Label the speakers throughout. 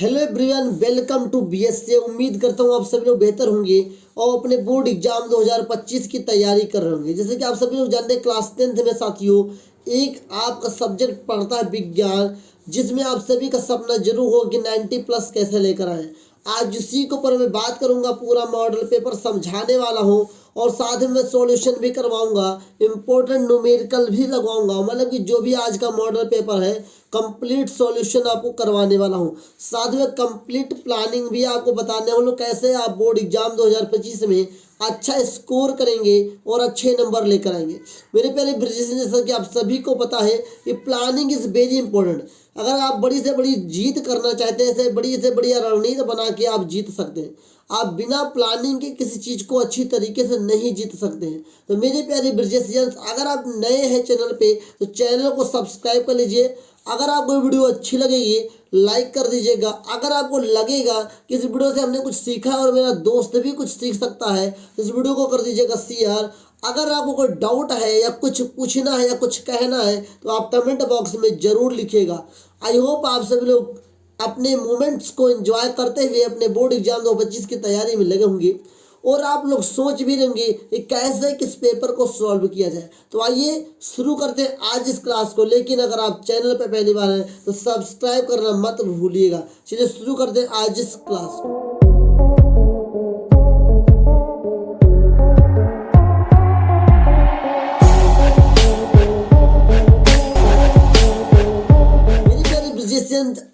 Speaker 1: Hello everyone, welcome to BSc. उम्मीद करता हूँ आप सभी लोग बेहतर होंगे और अपने बोर्ड एग्जाम 2025 की तैयारी कर रहे होंगे। जैसे कि आप सभी लोग जानते हैं, क्लास 10th में साथियों एक आपका सब्जेक्ट पढ़ता है विज्ञान, जिसमें आप सभी का सपना जरूर हो कि 90 प्लस कैसे लेकर आए। आज उसी के ऊपर मैं बात करूंगा, पूरा मॉडल पेपर समझाने वाला हूँ और साथ में सॉल्यूशन भी करवाऊंगा, इंपॉर्टेंट न्यूमेरिकल भी लगवाऊंगा। मतलब कि जो भी आज का मॉडल पेपर है कंप्लीट सॉल्यूशन आपको करवाने वाला हूं। साथ में कंप्लीट प्लानिंग भी आपको बताने वाला हूं, कैसे आप बोर्ड एग्जाम 2025 में अच्छा स्कोर करेंगे और अच्छे नंबर लेकर आएंगे। मेरे प्यारे ब्रिजेश, जैसा कि आप सभी को पता है कि प्लानिंग इज वेरी इंपॉर्टेंट। अगर आप बड़ी से बड़ी जीत करना चाहते हैं, ऐसे बड़ी से बढ़िया रणनीति बना के आप जीत सकते हैं। आप बिना प्लानिंग के किसी चीज़ को अच्छी तरीके से नहीं जीत सकते हैं। तो मेरे प्यारे ब्रिजेशियंस, अगर आप नए हैं चैनल पे तो चैनल को सब्सक्राइब कर लीजिए। अगर आपको वीडियो अच्छी लगेगी लाइक कर दीजिएगा। अगर आपको लगेगा कि इस वीडियो से हमने कुछ सीखा और मेरा दोस्त भी कुछ सीख सकता है तो इस वीडियो को कर दीजिएगा शेयर। अगर आपको कोई डाउट है या कुछ पूछना है या कुछ कहना है तो आप कमेंट बॉक्स में ज़रूर लिखिएगा। आई होप आप सभी लोग अपने मोमेंट्स को एंजॉय करते हुए अपने बोर्ड एग्जाम 2025 की तैयारी में लगे होंगे और आप लोग सोच भी रहेंगे कि कैसे किस पेपर को सॉल्व किया जाए। तो आइए शुरू करते हैं आज इस क्लास को। लेकिन अगर आप चैनल पर पहली बार हैं तो सब्सक्राइब करना मत भूलिएगा। चलिए शुरू करते हैं आज इस क्लास को।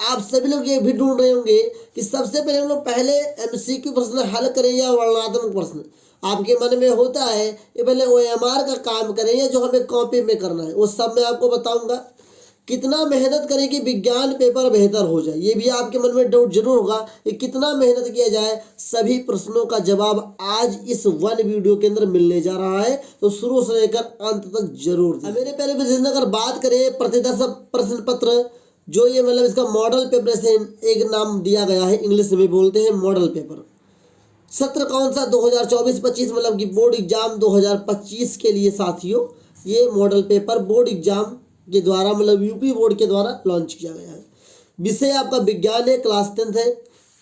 Speaker 1: आप सभी लोग ये भी ढूंढ रहे होंगे कि सबसे पहले हम लोग पहले एमसीक्यू प्रश्न हल करें या वर्णनात्मक प्रश्न। आपके मन में होता है कि पहले ओएमआर का काम करें या जो हमें कॉपी में करना है, वो सब मैं आपको बताऊंगा। कितना मेहनत करें कि विज्ञान पेपर बेहतर हो जाए, ये भी आपके मन में डाउट जरूर होगा कि कितना मेहनत किया जाए। सभी प्रश्नों का जवाब आज इस वन वीडियो के अंदर मिलने जा रहा है, तो शुरू से लेकर अंत तक जरूर। मेरे पहले अगर बात करें प्रतिदर्श प्रश्न पत्र, जो ये मतलब इसका मॉडल पेपर से एक नाम दिया गया है, इंग्लिश में बोलते हैं मॉडल पेपर। सत्र कौन सा? 2024-25, मतलब कि बोर्ड एग्जाम 2025 के लिए साथियों ये मॉडल पेपर बोर्ड एग्जाम के द्वारा, मतलब यूपी बोर्ड के द्वारा लॉन्च किया गया है। विषय आपका विज्ञान है, क्लास 10th है।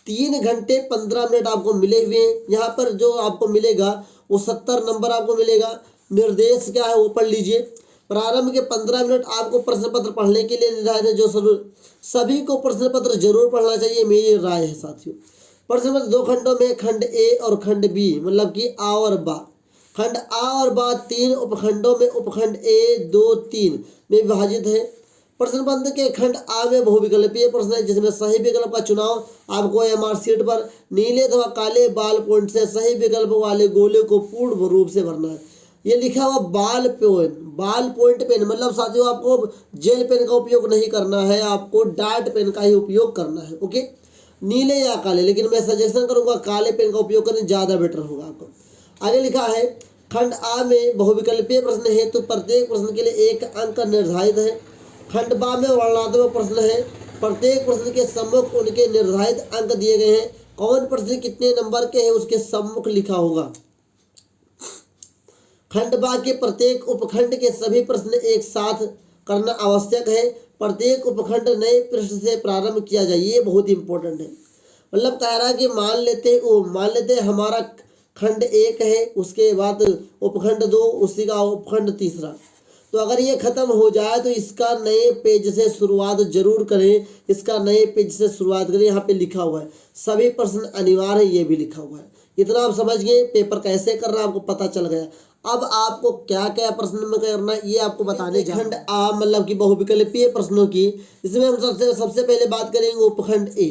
Speaker 1: 3 घंटे 15 मिनट आपको मिले हुए हैं। यहाँ पर जो आपको मिलेगा वो 70 नंबर आपको मिलेगा। निर्देश क्या है वो पढ़ लीजिए। प्रारंभ के 15 मिनट आपको प्रश्न पत्र पढ़ने के लिए निर्धारित है, जो सभी को प्रश्न पत्र जरूर पढ़ना चाहिए, मेरी राय है साथियों। प्रश्न पत्र 2 खंडों में, खंड ए और खंड बी, मतलब कि आ और बा। खंड आ और बा 3 उपखंडों में, उपखंड ए 2, 3 में विभाजित है। प्रश्न पत्र के खंड आ में बहुविकल्पीय प्रश्न है, जिसमें सही विकल्प का चुनाव आपको एमआर शीट पर नीले अथवा काले बाल पॉइंट से सही विकल्प वाले गोले को पूर्ण रूप से भरना है। ये लिखा हुआ बाल पॉइंट पेन, मतलब साथियों आपको जेल पेन का उपयोग नहीं करना है, आपको डार्ट पेन का ही उपयोग करना है। ओके, नीले या काले, लेकिन मैं सजेशन करूंगा काले पेन का उपयोग करें, ज़्यादा बेटर होगा आपको। आगे लिखा है खंड आ में बहुविकल्पीय प्रश्न है, तो प्रत्येक प्रश्न के लिए 1 अंक निर्धारित है। खंड बा में वर्णनात्मक प्रश्न है, प्रत्येक प्रश्न के सम्मुख उनके निर्धारित अंक दिए गए हैं। कौन प्रश्न कितने नंबर के हैं उसके सम्मुख लिखा होगा। खंड बा के प्रत्येक उपखंड के सभी प्रश्न एक साथ करना आवश्यक है। प्रत्येक उपखंड नए पृष्ठ से प्रारंभ किया जाए, ये बहुत इंपॉर्टेंट है। मतलब कह रहा है कि मान लेते हैं हमारा खंड 1 है, उसके बाद उपखंड 2, उसी का उपखंड 3। तो अगर ये खत्म हो जाए तो इसका नए पेज से शुरुआत जरूर करें, इसका नए पेज से शुरुआत करें। यहाँ पे लिखा हुआ है सभी प्रश्न अनिवार्य है, ये भी लिखा हुआ है। इतना आप समझ गए पेपर कैसे कर रहा है, आपको पता चल गया। अब आपको क्या क्या प्रश्न में करना है ये आपको बताने जा। खंड आ मतलब कि बहुविकल्पीय प्रश्नों की, इसमें हम सबसे पहले बात करेंगे उपखंड ए,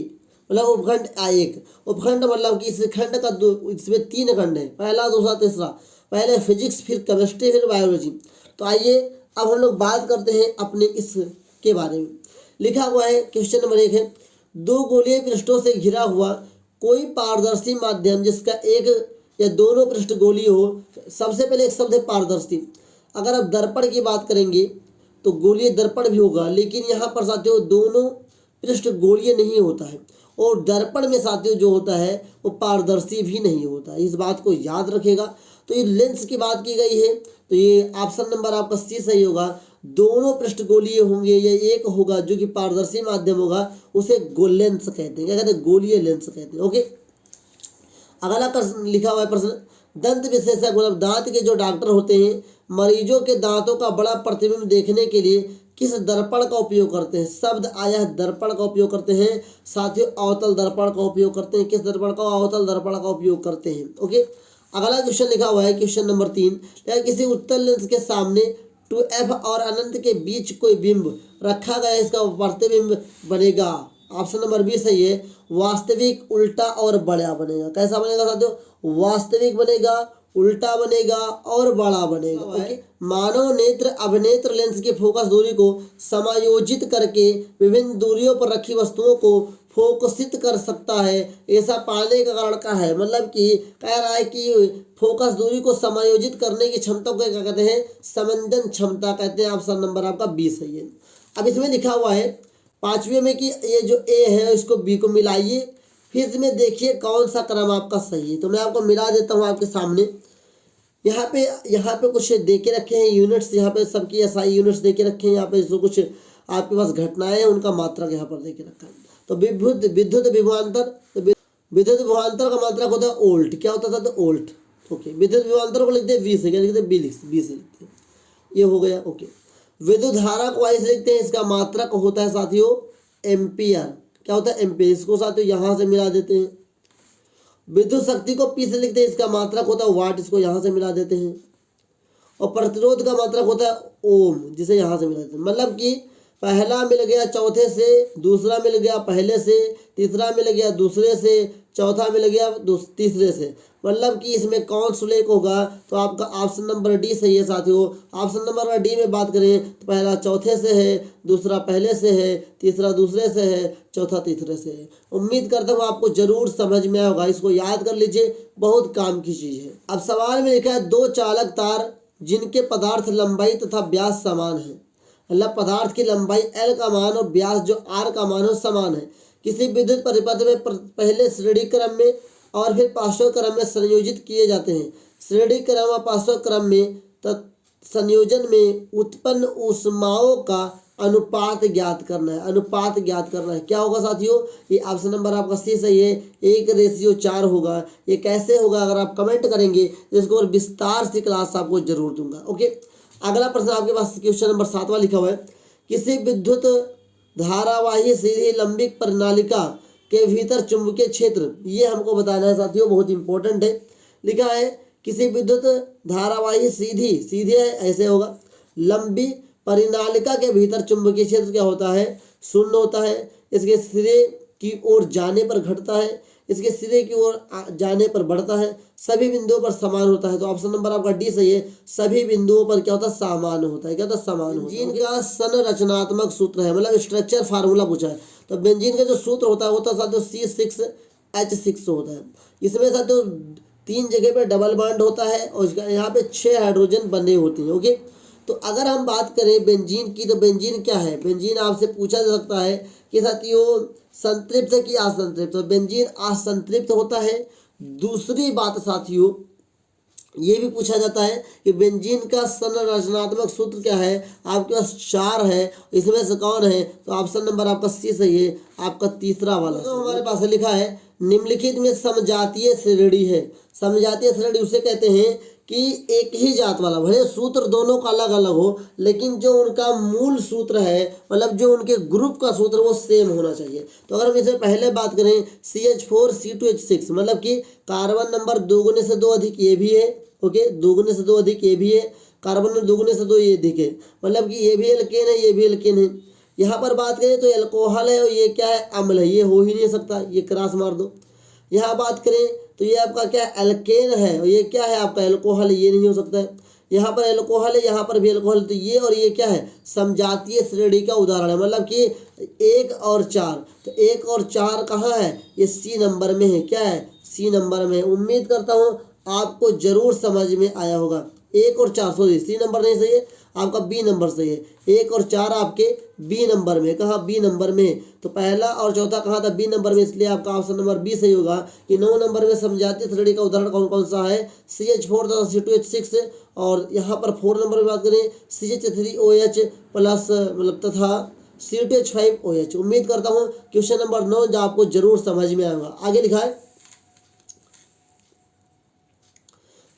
Speaker 1: मतलब उपखंड A1। उपखंड मतलब कि इस खंड का इसमें 3 खंड है, पहला, दूसरा, तीसरा। पहले फिजिक्स, फिर केमिस्ट्री, फिर बायोलॉजी। तो आइए अब हम लोग बात करते हैं अपने इसके बारे में। लिखा हुआ है क्वेश्चन नंबर 1 है, 2 गोलीय पृष्ठों से घिरा हुआ कोई पारदर्शी माध्यम जिसका एक या दोनों पृष्ठ गोलीय हो। सबसे पहले एक शब्द है पारदर्शी। अगर आप दर्पण की बात करेंगे तो गोलीय दर्पण भी होगा, लेकिन यहाँ पर साथियों दोनों पृष्ठ गोलीय नहीं होता है, और दर्पण में साथियों जो होता है वो पारदर्शी भी नहीं होता है। इस बात को याद रखेगा। तो ये लेंस की बात की गई है, तो ये ऑप्शन नंबर आपका सी सही होगा। दोनों पृष्ठ गोलीय होंगे या एक होगा जो कि पारदर्शी माध्यम होगा, उसे लेंस कहते हैं। क्या कहते हैं? गोलीय लेंस कहते हैं। ओके, अगला लिखा हुआ है प्रश्न, दंत विशेषज्ञ मतलब दांत के जो डॉक्टर होते हैं मरीजों के दांतों का बड़ा प्रतिबिंब देखने के लिए किस दर्पण का उपयोग करते हैं? शब्द आया है दर्पण का उपयोग करते हैं साथियों, अवतल दर्पण का उपयोग करते हैं। किस दर्पण का? अवतल दर्पण का उपयोग करते हैं। ओके, अगला क्वेश्चन लिखा हुआ है क्वेश्चन नंबर 3, किसी उत्तल लेंस के सामने 2f और अनंत के बीच कोई बिंब रखा गया, इसका प्रतिबिंब बनेगा। ऑप्शन नंबर बी सही है, वास्तविक, उल्टा और बड़ा बनेगा। कैसा बनेगा साथियों? वास्तविक बनेगा, उल्टा बनेगा और बड़ा बनेगा। ओके, मानव नेत्र अभिनेत्र लेंस की फोकस दूरी को समायोजित करके विभिन्न दूरियों पर रखी वस्तुओं को फोकसित कर सकता है। ऐसा पाने का कारण क्या है? मतलब कि कह रहा है कि फोकस दूरी को समायोजित करने की क्षमता को क्या कहते हैं? समंजन क्षमता कहते हैं। ऑप्शन नंबर आपका बी सही है। अब इसमें लिखा हुआ है 5वें में कि ये जो ए है इसको बी को मिलाइए, फिर इसमें देखिए कौन सा क्रम आपका सही है। तो मैं आपको मिला देता हूँ आपके सामने। यहाँ पे कुछ दे के रखे हैं यूनिट्स, यहाँ पे सबकी एसआई यूनिट्स दे के रखे हैं। यहाँ पे जो कुछ आपके पास घटनाएं हैं उनका मात्रक यहाँ पर दे के रखा है। तो विद्युत विभवांतर, तो विद्युत विभवांतर का मात्रक होता है ओल्ट। क्या होता था? तो ओल्ट। ओके, विद्युत विभवांतर को लिखते हैं वी से, क्या लिखते हैं? बी से लिखते हैं। ये हो गया। ओके, विद्युत धारा को वाई से लिखते हैं, इसका मात्रक होता है साथियों एम्पियर। क्या होता है? एम्पियर। इसको साथियों यहाँ से मिला देते हैं। विद्युत शक्ति को पी से लिखते हैं, इसका मात्रक होता है वाट, इसको यहाँ से मिला देते हैं। और प्रतिरोध का मात्रक होता है ओम, जिसे यहाँ से मिला देते हैं। मतलब कि पहला मिल गया चौथे से, दूसरा मिल गया पहले से, तीसरा मिल गया दूसरे से, चौथा मिल गया तीसरे से। मतलब कि इसमें कौन सुलेख होगा? तो आपका ऑप्शन नंबर डी सही है साथियों। ऑप्शन नंबर डी में बात करें तो पहला चौथे से है, दूसरा पहले से है, तीसरा दूसरे से है, चौथा तीसरे से है। उम्मीद करता हूँ आपको जरूर समझ में आया होगा। इसको याद कर लीजिए, बहुत काम की चीज़ है। अब सवाल में लिखा है 2 चालक तार जिनके पदार्थ लंबाई तथा व्यास समान है। मतलब पदार्थ की लंबाई L का मान और व्यास जो R का मान हो समान है। किसी विद्युत परिपथ में पहले श्रेणी क्रम में और फिर पार्श्व क्रम में संयोजित किए जाते हैं। श्रेणी क्रम और पार्श्व क्रम में संयोजन में उत्पन्न ऊष्माओं का अनुपात ज्ञात करना है। अनुपात ज्ञात करना है। क्या होगा साथियों? ये ऑप्शन नंबर आपका सी सही है, 1:4 होगा। ये कैसे होगा अगर आप कमेंट करेंगे तो इसको और विस्तार से क्लास आपको जरूर दूंगा। ओके, अगला प्रश्न आपके पास क्वेश्चन नंबर 7वां लिखा हुआ है, किसी विद्युत धारावाही सीधी लंबिक प्रणालिका के भीतर चुंबकीय क्षेत्र, ये हमको बताना है साथियों, बहुत इंपॉर्टेंट है। लिखा है किसी विद्युत धारावाही सीधी है, ऐसे होगा, लंबी परिनालिका के भीतर चुंबकीय क्षेत्र क्या होता है? 0 होता है। इसके सिरे की ओर जाने पर घटता है, इसके सिरे की ओर जाने पर बढ़ता है, सभी बिंदुओं पर समान होता है। तो ऑप्शन नंबर आपका डी सही है, सभी बिंदुओं पर क्या होता है? समान होता है। क्या होता है? समान होता है। बेंजीन का संरचनात्मक सूत्र है, मतलब स्ट्रक्चर फार्मूला पूछा है। तो बेंजीन का जो सूत्र होता है वो तो साथियों C6H6 होता है। इसमें साथियों 3 जगह पे डबल बॉन्ड होता है और यहाँ पे 6 हाइड्रोजन बने होते हैं। ओके, तो अगर हम बात करें बेंजीन की, तो बेंजीन क्या है? बेंजीन आपसे पूछा जा सकता है कि साथियों संतृप्त है कि असंतृप्त। तो बेंजीन असंतृप्त होता है। दूसरी बात साथियों ये भी पूछा जाता है कि बेंजीन का संरचनात्मक सूत्र क्या है? आपके पास 4 है, इसमें से कौन है? तो ऑप्शन नंबर आपका सी सही है, आपका तीसरा वाला। तो हमारे पास लिखा है निम्नलिखित में समजातीय श्रेणी है। समजातीय श्रेणी उसे कहते हैं कि एक ही जात वाला, भले सूत्र दोनों का अलग अलग हो, लेकिन जो उनका मूल सूत्र है, मतलब जो उनके ग्रुप का सूत्र वो सेम होना चाहिए। तो अगर हम इसे पहले बात करें CH4C2H6, मतलब कि कार्बन नंबर 2 गुने से 2 अधिक ये भी है। ओके, 2 गुने से 2 अधिक ये भी है, कार्बन में 2 गुने से 2 ये अधिक है, मतलब कि ये भी एल्केन है, ये भी एल्केन है। यहाँ पर बात करें तो एल्कोहल है और ये क्या है? अम्ल है, ये हो ही नहीं सकता, ये क्रॉस मार दो। यहाँ बात करें तो ये आपका क्या? एल्केन है और ये क्या है? आपका एल्कोहल, ये नहीं हो सकता है। यहाँ पर एल्कोहल है, यहाँ पर भी एल्कोहल, तो ये और ये क्या है? समजातीय श्रेणी का उदाहरण है। मतलब कि 1 और 4, तो 1 और 4 कहाँ है? ये C नंबर में है। क्या है? C नंबर में। उम्मीद करता हूँ आपको जरूर समझ में आया होगा। 1 और 4 सॉरी सी नंबर नहीं सही है, आपका बी नंबर सही है। 1 और 4 आपके बी नंबर में, कहाँ बी नंबर में, तो पहला और चौथा कहाँ था बी नंबर में, इसलिए आपका ऑप्शन नंबर बी सही होगा। कि 9 नंबर में समझाती थ्योरी का उदाहरण कौन कौन सा है, CH4 तथा C2H6। और यहाँ पर 4 नंबर में बात करें CH3OH प्लस मतलब तथा C2H5OH। उम्मीद करता हूँ क्वेश्चन नंबर 9 जो आपको जरूर समझ में आएगा। आगे लिखा है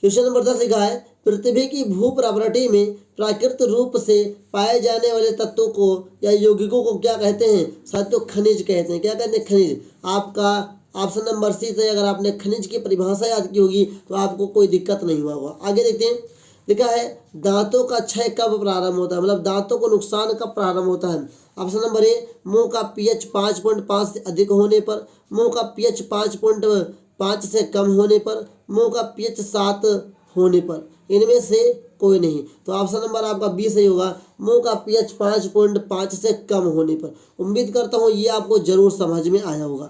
Speaker 1: क्वेश्चन नंबर 10 लिखा है पृथ्वी की भू प्रॉपर्टी में प्राकृतिक रूप से पाए जाने वाले तत्वों को या यौगिकों को क्या कहते हैं, साथियों खनिज कहते हैं। क्या कहते हैं, खनिज। आपका ऑप्शन नंबर सी से अगर आपने खनिज की परिभाषा याद की होगी तो आपको कोई दिक्कत नहीं हुआ होगा। आगे देखते हैं, लिखा है दांतों का क्षय कब प्रारंभ होता है, मतलब दांतों को नुकसान कब प्रारंभ होता है। ऑप्शन नंबर ए मुंह का pH 5.5 से अधिक होने पर, मुंह का pH 5.5 से कम होने पर, मुंह का pH 7 होने पर, इनमें से कोई नहीं। तो ऑप्शन नंबर आपका बी सही होगा, मुंह का pH 5.5 से कम होने पर। उम्मीद करता हूँ ये आपको जरूर समझ में आया होगा।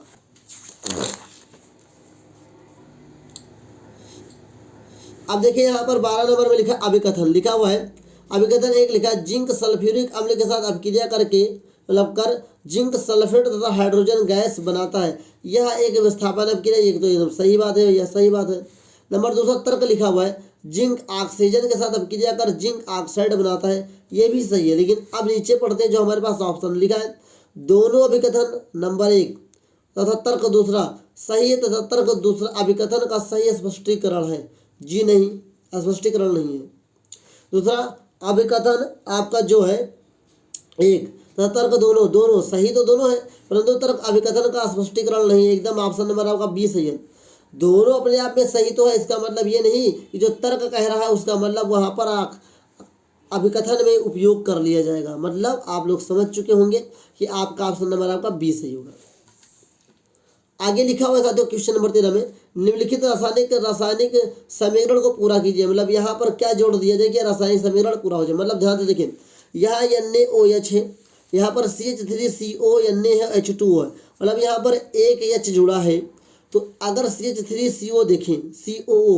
Speaker 1: अब देखिए यहाँ पर 12 नंबर में लिखा अभिकथन लिखा हुआ है। अभिकथन 1 लिखा है जिंक सल्फ्यूरिक अम्ल के साथ अभिक्रिया करके मतलब कर जिंक सल्फेट तथा हाइड्रोजन गैस बनाता है। यह एक विस्थापन अभिक्रिया, एक तो एकदम सही बात है, यह सही बात है। नंबर 2 तर्क लिखा हुआ है जिंक ऑक्सीजन के साथ अभिक्रिया कर जिंक ऑक्साइड बनाता है, यह भी सही है। लेकिन अब नीचे पढ़ते हैं जो हमारे पास ऑप्शन लिखा है, दोनों अभिकथन नंबर 1 तथा तर्क दूसरा सही है तथा तर्क दूसरा अभिकथन का सही स्पष्टीकरण है। जी नहीं, स्पष्टीकरण नहीं है। दूसरा अभिकथन आपका जो है 1 तथा तर्क दोनों सही तो दोनों है, परंतु तर्क अभिकथन का स्पष्टीकरण नहीं है। एकदम ऑप्शन नंबर आपका बी सही है। दोनों अपने आप में सही तो है, इसका मतलब ये नहीं कि जो तर्क कह रहा है उसका मतलब वहाँ पर अभिकथन में उपयोग कर लिया जाएगा। मतलब आप लोग समझ चुके होंगे कि आपका ऑप्शन नंबर आपका बी सही होगा। आगे लिखा हुआ है साथियों क्वेश्चन नंबर 13 में निम्नलिखित रासायनिक समीकरण को पूरा कीजिए। मतलब यहाँ पर क्या जोड़ दिया जाए कि रासायनिक समीकरण पूरा हो जाए। मतलब ध्यान से देखिए, यहाँ NaOH है, यहाँ पर CH3CO Na है, H2O है, मतलब यहाँ पर एक H जुड़ा है। तो अगर CH3CO देखें COO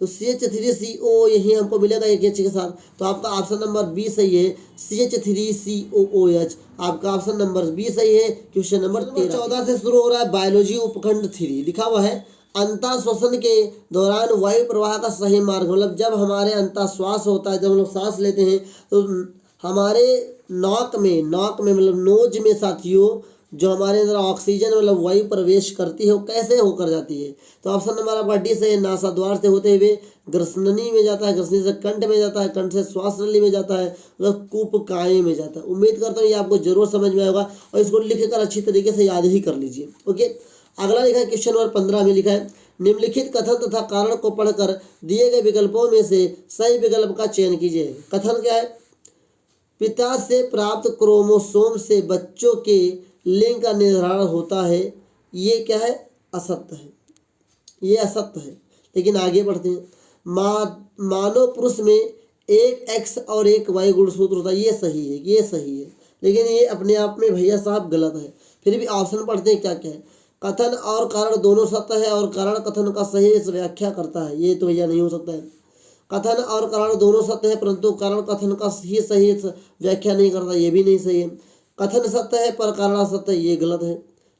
Speaker 1: तो CH3CO यही हमको मिलेगा एक H के साथ। तो आपका ऑप्शन नंबर बी सही है, CH3COOH आपका ऑप्शन नंबर बी सही है। क्वेश्चन नंबर 14 से शुरू हो रहा है बायोलॉजी उपखंड 3। लिखा हुआ है अंतःश्वसन के दौरान वायु प्रवाह का सही मार्ग, मतलब जब हमारे अंतःश्वास होता है, जब हम लोग सांस लेते हैं तो हमारे नाक में मतलब नोज में साथियों जो हमारे अंदर ऑक्सीजन मतलब वायु प्रवेश करती है वो कैसे होकर जाती है। तो ऑप्शन नंबर आपका डी से नासा द्वार से होते हुए ग्रसनली में जाता है, ग्रसनी से कंठ में जाता है, कंठ से श्वास नली में जाता है, मतलब कूपकाय में जाता है। उम्मीद करता हूँ ये आपको जरूर समझ में आएगा और इसको लिखकर अच्छी तरीके से याद ही कर लीजिए। ओके, अगला लिखा है क्वेश्चन नंबर 15 में लिखा है निम्नलिखित कथन तथा कारण को पढ़कर दिए गए विकल्पों में से सही विकल्प का चयन कीजिए। कथन क्या है, पिता से प्राप्त क्रोमोसोम से बच्चों के लिंग का निर्धारण होता है। ये क्या है, असत्य है, ये असत्य है। लेकिन आगे बढ़ते हैं, मानव पुरुष में एक X और एक Y गुणसूत्र होता है, ये सही है, ये सही है। लेकिन ये अपने आप में भैया साहब गलत है। फिर भी ऑप्शन पढ़ते हैं क्या क्या है। कथन और कारण दोनों सत्य है और कारण कथन का सही व्याख्या करता है, ये तो भैया नहीं हो सकता है। कथन और कारण दोनों सत्य है परंतु कारण कथन का ही सही व्याख्या नहीं करता, ये भी नहीं सही है। कथन सत्य है पर कारण असत्य है, ये गलत है।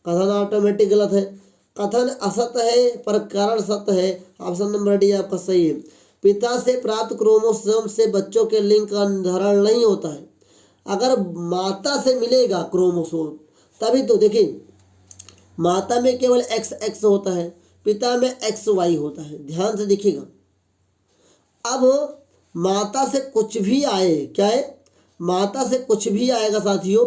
Speaker 1: कथन ऑटोमेटिक गलत है। कथन असत्य है पर कारण सत्य है, ऑप्शन नंबर डी आपका सही है। पिता से प्राप्त क्रोमोसोम से बच्चों के लिंग का निर्धारण नहीं होता है। अगर माता से मिलेगा क्रोमोसोम तभी तो, देखिए माता में केवल XX होता है, पिता में XY होता है, ध्यान से देखिएगा। अब माता से कुछ भी आए, क्या है, माता से कुछ भी आएगा साथियों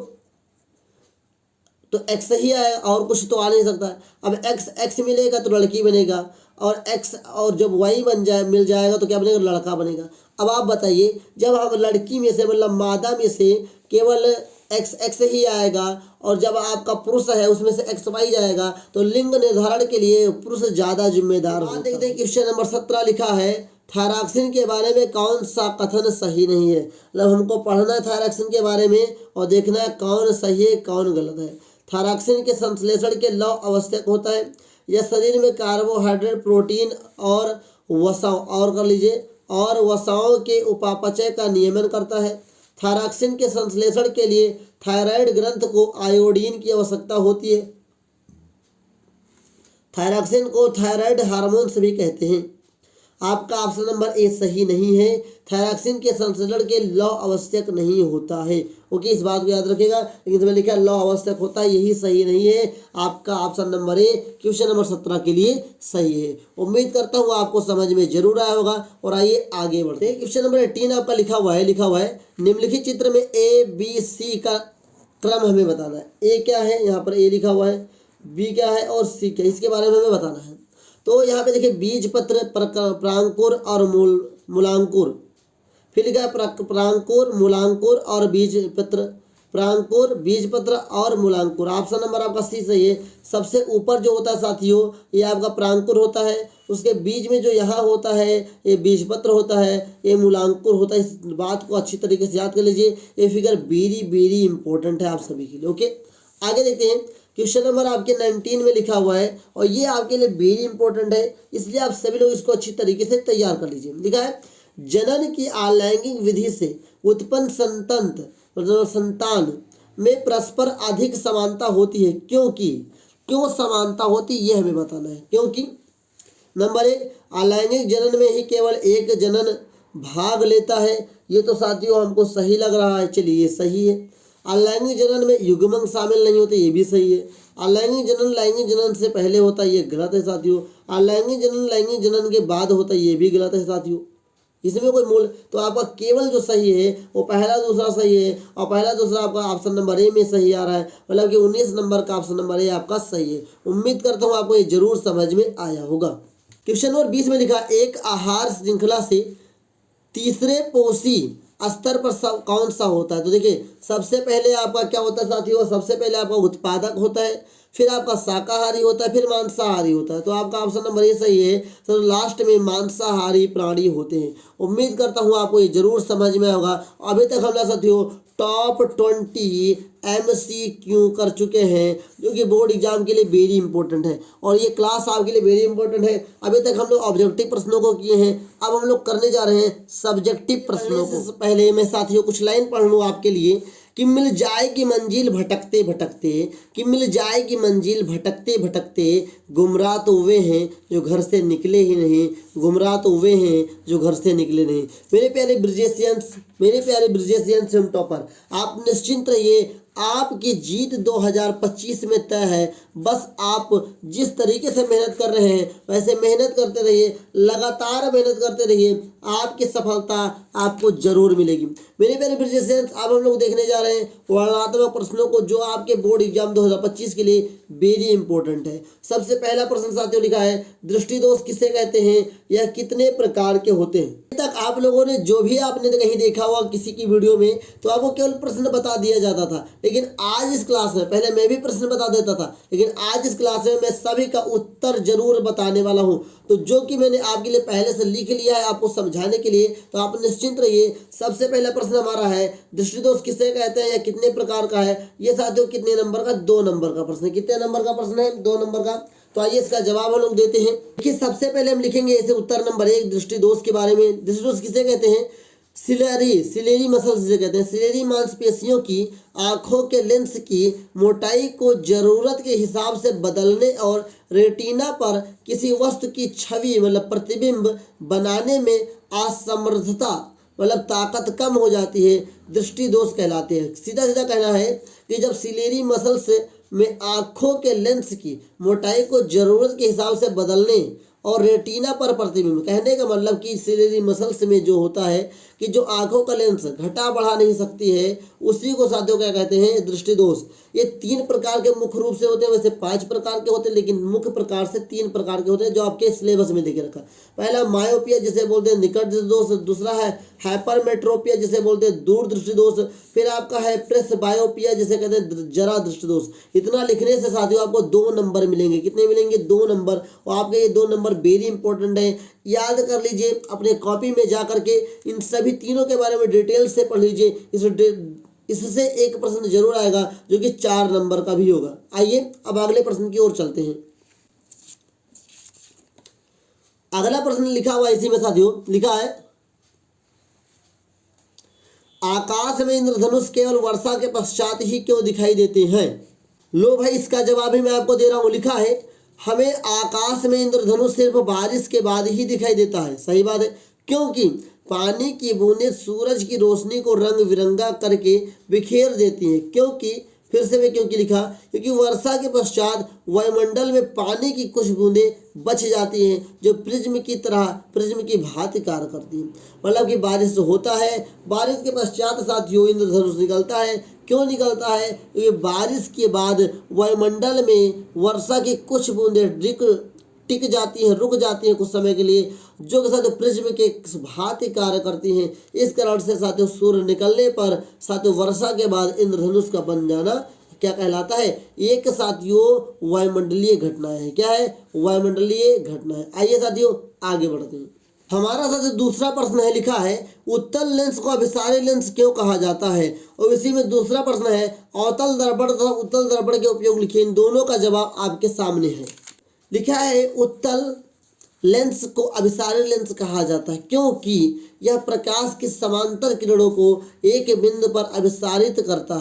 Speaker 1: तो X ही आएगा और कुछ तो आ नहीं सकता है। अब X मिलेगा तो लड़की बनेगा और X और जब Y मिल जाएगा तो क्या बनेगा, लड़का बनेगा। अब आप बताइए जब हम लड़की में से मतलब मादा में से केवल XX ही आएगा और जब आपका पुरुष है उसमें से XY जाएगा तो लिंग निर्धारण के लिए पुरुष ज़्यादा जिम्मेदार होता है। देखते हैं क्वेश्चन नंबर 17 लिखा है थायरॉक्सिन के बारे में कौन सा कथन सही नहीं है। मतलब हमको पढ़ना है थायरॉक्सिन के बारे में और देखना है कौन सही है कौन गलत है। थायरॉक्सिन के संश्लेषण के लौ आवश्यक होता है। यह शरीर में कार्बोहाइड्रेट प्रोटीन और वसा और कर लीजिए और वसाओं के उपापचय का नियमन करता है। थायरॉक्सिन के संश्लेषण के लिए थायराइड ग्रंथ को आयोडीन की आवश्यकता होती है। थायरॉक्सिन को थायराइड हार्मोन्स भी कहते हैं। आपका ऑप्शन नंबर ए सही नहीं है। थायरॉक्सिन के संश्लेषण के लौ आवश्यक नहीं होता है। ओके, इस बात को याद रखिएगा। लेकिन इसमें लिखा लौ आवश्यक होता है, यही सही नहीं है। आपका option number A question number 17 के लिए सही है। उम्मीद करता हूँ आपको समझ में जरूर आया होगा। और आइए आगे बढ़ते हैं। क्वेश्चन नंबर 18 आपका लिखा हुआ है निम्नलिखित चित्र में ए बी सी का क्रम हमें बताना है। ए क्या है, यहाँ पर ए लिखा हुआ है, बी क्या है और सी क्या है, इसके बारे में हमें बताना है। तो यहाँ पे देखिए बीज पत्र, प्रांकुर और मूलांकुर। फिर लिखा है प्रांकुर, मूलांकुर और बीज पत्र। प्रांकुर, बीज पत्र और मूलांकुर। ऑप्शन नंबर आपका सी सही है। सबसे ऊपर जो होता है साथियों, ये आपका प्रांकुर होता है। उसके बीच में जो यहाँ होता है ये बीज पत्र होता है, ये मूलांकुर होता है। इस बात को अच्छी तरीके से याद कर लीजिए। ये फिगर वेरी वेरी इंपॉर्टेंट है आप सभी के लिए। ओके, आगे देखते हैं। क्वेश्चन नंबर आपके 19 में लिखा हुआ है और ये आपके लिए वेरी इंपॉर्टेंट है, इसलिए आप सभी लोग इसको अच्छी तरीके से तैयार कर लीजिए। लिखा है जनन की अलैंगिक विधि से उत्पन्न संतान में परस्पर अधिक समानता होती है। क्यों समानता होती है ये हमें बताना है। क्योंकि नंबर 1, अलैंगिक जनन में ही केवल एक जनन भाग लेता है। ये तो साथियों हमको सही लग रहा है, चलिए ये सही है। अलैंगिक जनन में युग्मक शामिल नहीं होते, ये भी सही है। अलैंगिक जनन लैंगिक जनन से पहले होता है, ये गलत है साथियों। अलैंगिक जनन लैंगिक जनन के बाद होता है, ये भी गलत है साथियों। इसमें कोई मूल, तो आपका केवल जो सही है वो पहला दूसरा सही है, और पहला दूसरा आपका ऑप्शन नंबर ए में सही आ रहा है। मतलब कि 19 नंबर का ऑप्शन नंबर ए आपका सही है। उम्मीद करता हूँ आपको ये जरूर समझ में आया होगा। क्वेश्चन नंबर 20 में लिखा एक आहार श्रृंखला से तीसरे पोषी स्तर पर कौन सा होता है। तो देखिए सबसे पहले आपका क्या होता है साथियों, सबसे पहले आपका उत्पादक होता है, फिर आपका शाकाहारी होता है, फिर मांसाहारी होता है। तो आपका ऑप्शन नंबर ये सही है। तो लास्ट में मांसाहारी प्राणी होते हैं। उम्मीद करता हूँ आपको ये जरूर समझ में होगा। अभी तक हम लोग साथियों टॉप 20 MCQ कर चुके हैं, जो कि बोर्ड एग्जाम के लिए वेरी इंपॉर्टेंट है, और ये क्लास आपके लिए वेरी इंपॉर्टेंट है। अभी तक हम लोग ऑब्जेक्टिव प्रश्नों को किए हैं, अब हम लोग करने जा रहे हैं सब्जेक्टिव प्रश्नों को। पहले मैं साथियों कुछ लाइन पढ़ लूँ आपके लिए कि मिल जाएगी मंजिल भटकते भटकते, कि मिल जाएगी मंजिल भटकते भटकते, गुमराह तो वे हैं जो घर से निकले ही नहीं, गुमराह तो वे हैं जो घर से निकले नहीं। मेरे प्यारे ब्रिजेशियंस टॉपर, आप निश्चिंत रहिए, आपकी जीत 2025 में तय है। बस आप जिस तरीके से मेहनत कर रहे हैं वैसे मेहनत करते रहिए, लगातार मेहनत करते रहिए, आपकी सफलता आपको जरूर मिलेगी। मेरे प्यारे ब्रिजेशियंस, अब हम लोग देखने जा रहे हैं वर्णनात्मक प्रश्नों को, जो आपके बोर्ड एग्जाम 2025 के लिए वेरी इंपॉर्टेंट है। सबसे पहला प्रश्न साथियों लिखा है दृष्टि दोष किसे कहते हैं, यह कितने प्रकार के होते हैं। तक आप लोगों ने जो भी आपने कहीं देखा हुआ किसी की वीडियो में, तो आपको केवल प्रश्न बता दिया जाता था, लेकिन आज इस क्लास में, पहले मैं भी प्रश्न बता देता था, लेकिन आज इस क्लास में मैं सभी का उत्तर जरूर बताने वाला हूं। तो जो कि मैंने आपके लिए पहले से लिख लिया है आपको समझाने के लिए, तो आप निश्चिंत रहिए। सबसे पहला प्रश्न हमारा है दृष्टि दोष किसे कहते हैं या कितने प्रकार का है। ये साथियों कितने नंबर का, 2 नंबर का प्रश्न है। कितने नंबर का प्रश्न है, 2 नंबर का। तो आइए इसका जवाब हम लोग देते हैं। देखिए सबसे पहले हम लिखेंगे इसे उत्तर नंबर 1 दृष्टि दोष के बारे में। दृष्टि दोष किसे कहते हैं, सिलेरी मसल जिसे कहते हैं, सिलेरी मांसपेशियों की आंखों के लेंस की मोटाई को जरूरत के हिसाब से बदलने और रेटिना पर किसी वस्तु की छवि मतलब प्रतिबिंब बनाने में असमर्थता मतलब ताकत कम हो जाती है, दृष्टि दोष कहलाते हैं। सीधा सीधा कहना है कि जब सिलेरी मसल्स में आंखों के लेंस की मोटाई को जरूरत के हिसाब से बदलने और रेटिना पर प्रतिबिंब, कहने का मतलब कि सिलेरी मसल्स में जो होता है कि जो आंखों का लेंस घटा बढ़ा नहीं सकती है, उसी को साथियों क्या कहते हैं, दृष्टि दोष। ये 3 प्रकार के मुख्य रूप से होते हैं, वैसे 5 प्रकार के होते हैं, लेकिन मुख्य प्रकार से 3 प्रकार के होते हैं, जो आपके सिलेबस में देखे रखा। पहला मायोपिया जिसे बोलते हैं निकट दृष्टि दोष, दूसरा है हाइपरमेट्रोपिया जिसे बोलते हैं दूर दृष्टि दोष, फिर आपका है प्रेसबायोपिया जिसे कहते हैं जरा दृष्टि दोष। इतना लिखने से साथियों आपको 2 नंबर मिलेंगे। कितने मिलेंगे, 2 नंबर। और आपके ये 2 नंबर वेरी इंपॉर्टेंट है, याद कर लीजिए। अपने कॉपी में जा करके इन सभी तीनों के बारे में डिटेल से पढ़ लीजिए। इससे एक प्रश्न जरूर आएगा जो कि 4 नंबर का भी होगा। आइए अब अगले प्रश्न की ओर चलते हैं। अगला प्रश्न लिखा हुआ इसी में साथियों लिखा है आकाश में इंद्रधनुष केवल वर्षा के पश्चात ही क्यों दिखाई देते हैं? लो भाई, इसका जवाब ही मैं आपको दे रहा हूँ। लिखा है हमें आकाश में इंद्रधनुष सिर्फ बारिश के बाद ही दिखाई देता है। सही बात है, क्योंकि पानी की बूंदें सूरज की रोशनी को रंग बिरंगा करके बिखेर देती हैं। क्योंकि, फिर से मैं क्योंकि लिखा, क्योंकि वर्षा के पश्चात वायुमंडल में पानी की कुछ बूंदें बच जाती हैं जो प्रिज्म की भांति कार्य करती हैं। मतलब कि बारिश होता है, बारिश के पश्चात साथियों इंद्रधनुष निकलता है। क्यों निकलता है? क्योंकि बारिश के बाद वायुमंडल में वर्षा की कुछ बूंदें टिक जाती हैं, रुक जाती हैं कुछ समय के लिए, जो साथियों प्रिज्म के भांति कार्य करती हैं। इस कारण से साथियों सूर्य निकलने पर साथियों वर्षा के बाद इंद्रधनुष का बन जाना क्या कहलाता है? एक साथियों वायुमंडलीय घटना है। क्या है? वायुमंडलीय घटना है। आइए साथियों आगे बढ़ते हैं। हमारा साथियों दूसरा प्रश्न है, लिखा है उत्तल लेंस को अभिसारी लेंस क्यों कहा जाता है? और इसी में दूसरा प्रश्न है अवतल दर्पण तथा उत्तल दर्पण के उपयोग लिखिए। इन दोनों का जवाब आपके सामने है। लिखा है उत्तल लेंस को अभिसारी लेंस कहा जाता है क्योंकि यह प्रकाश की समांतर किरणों को एक बिंदु पर अभिसारित करता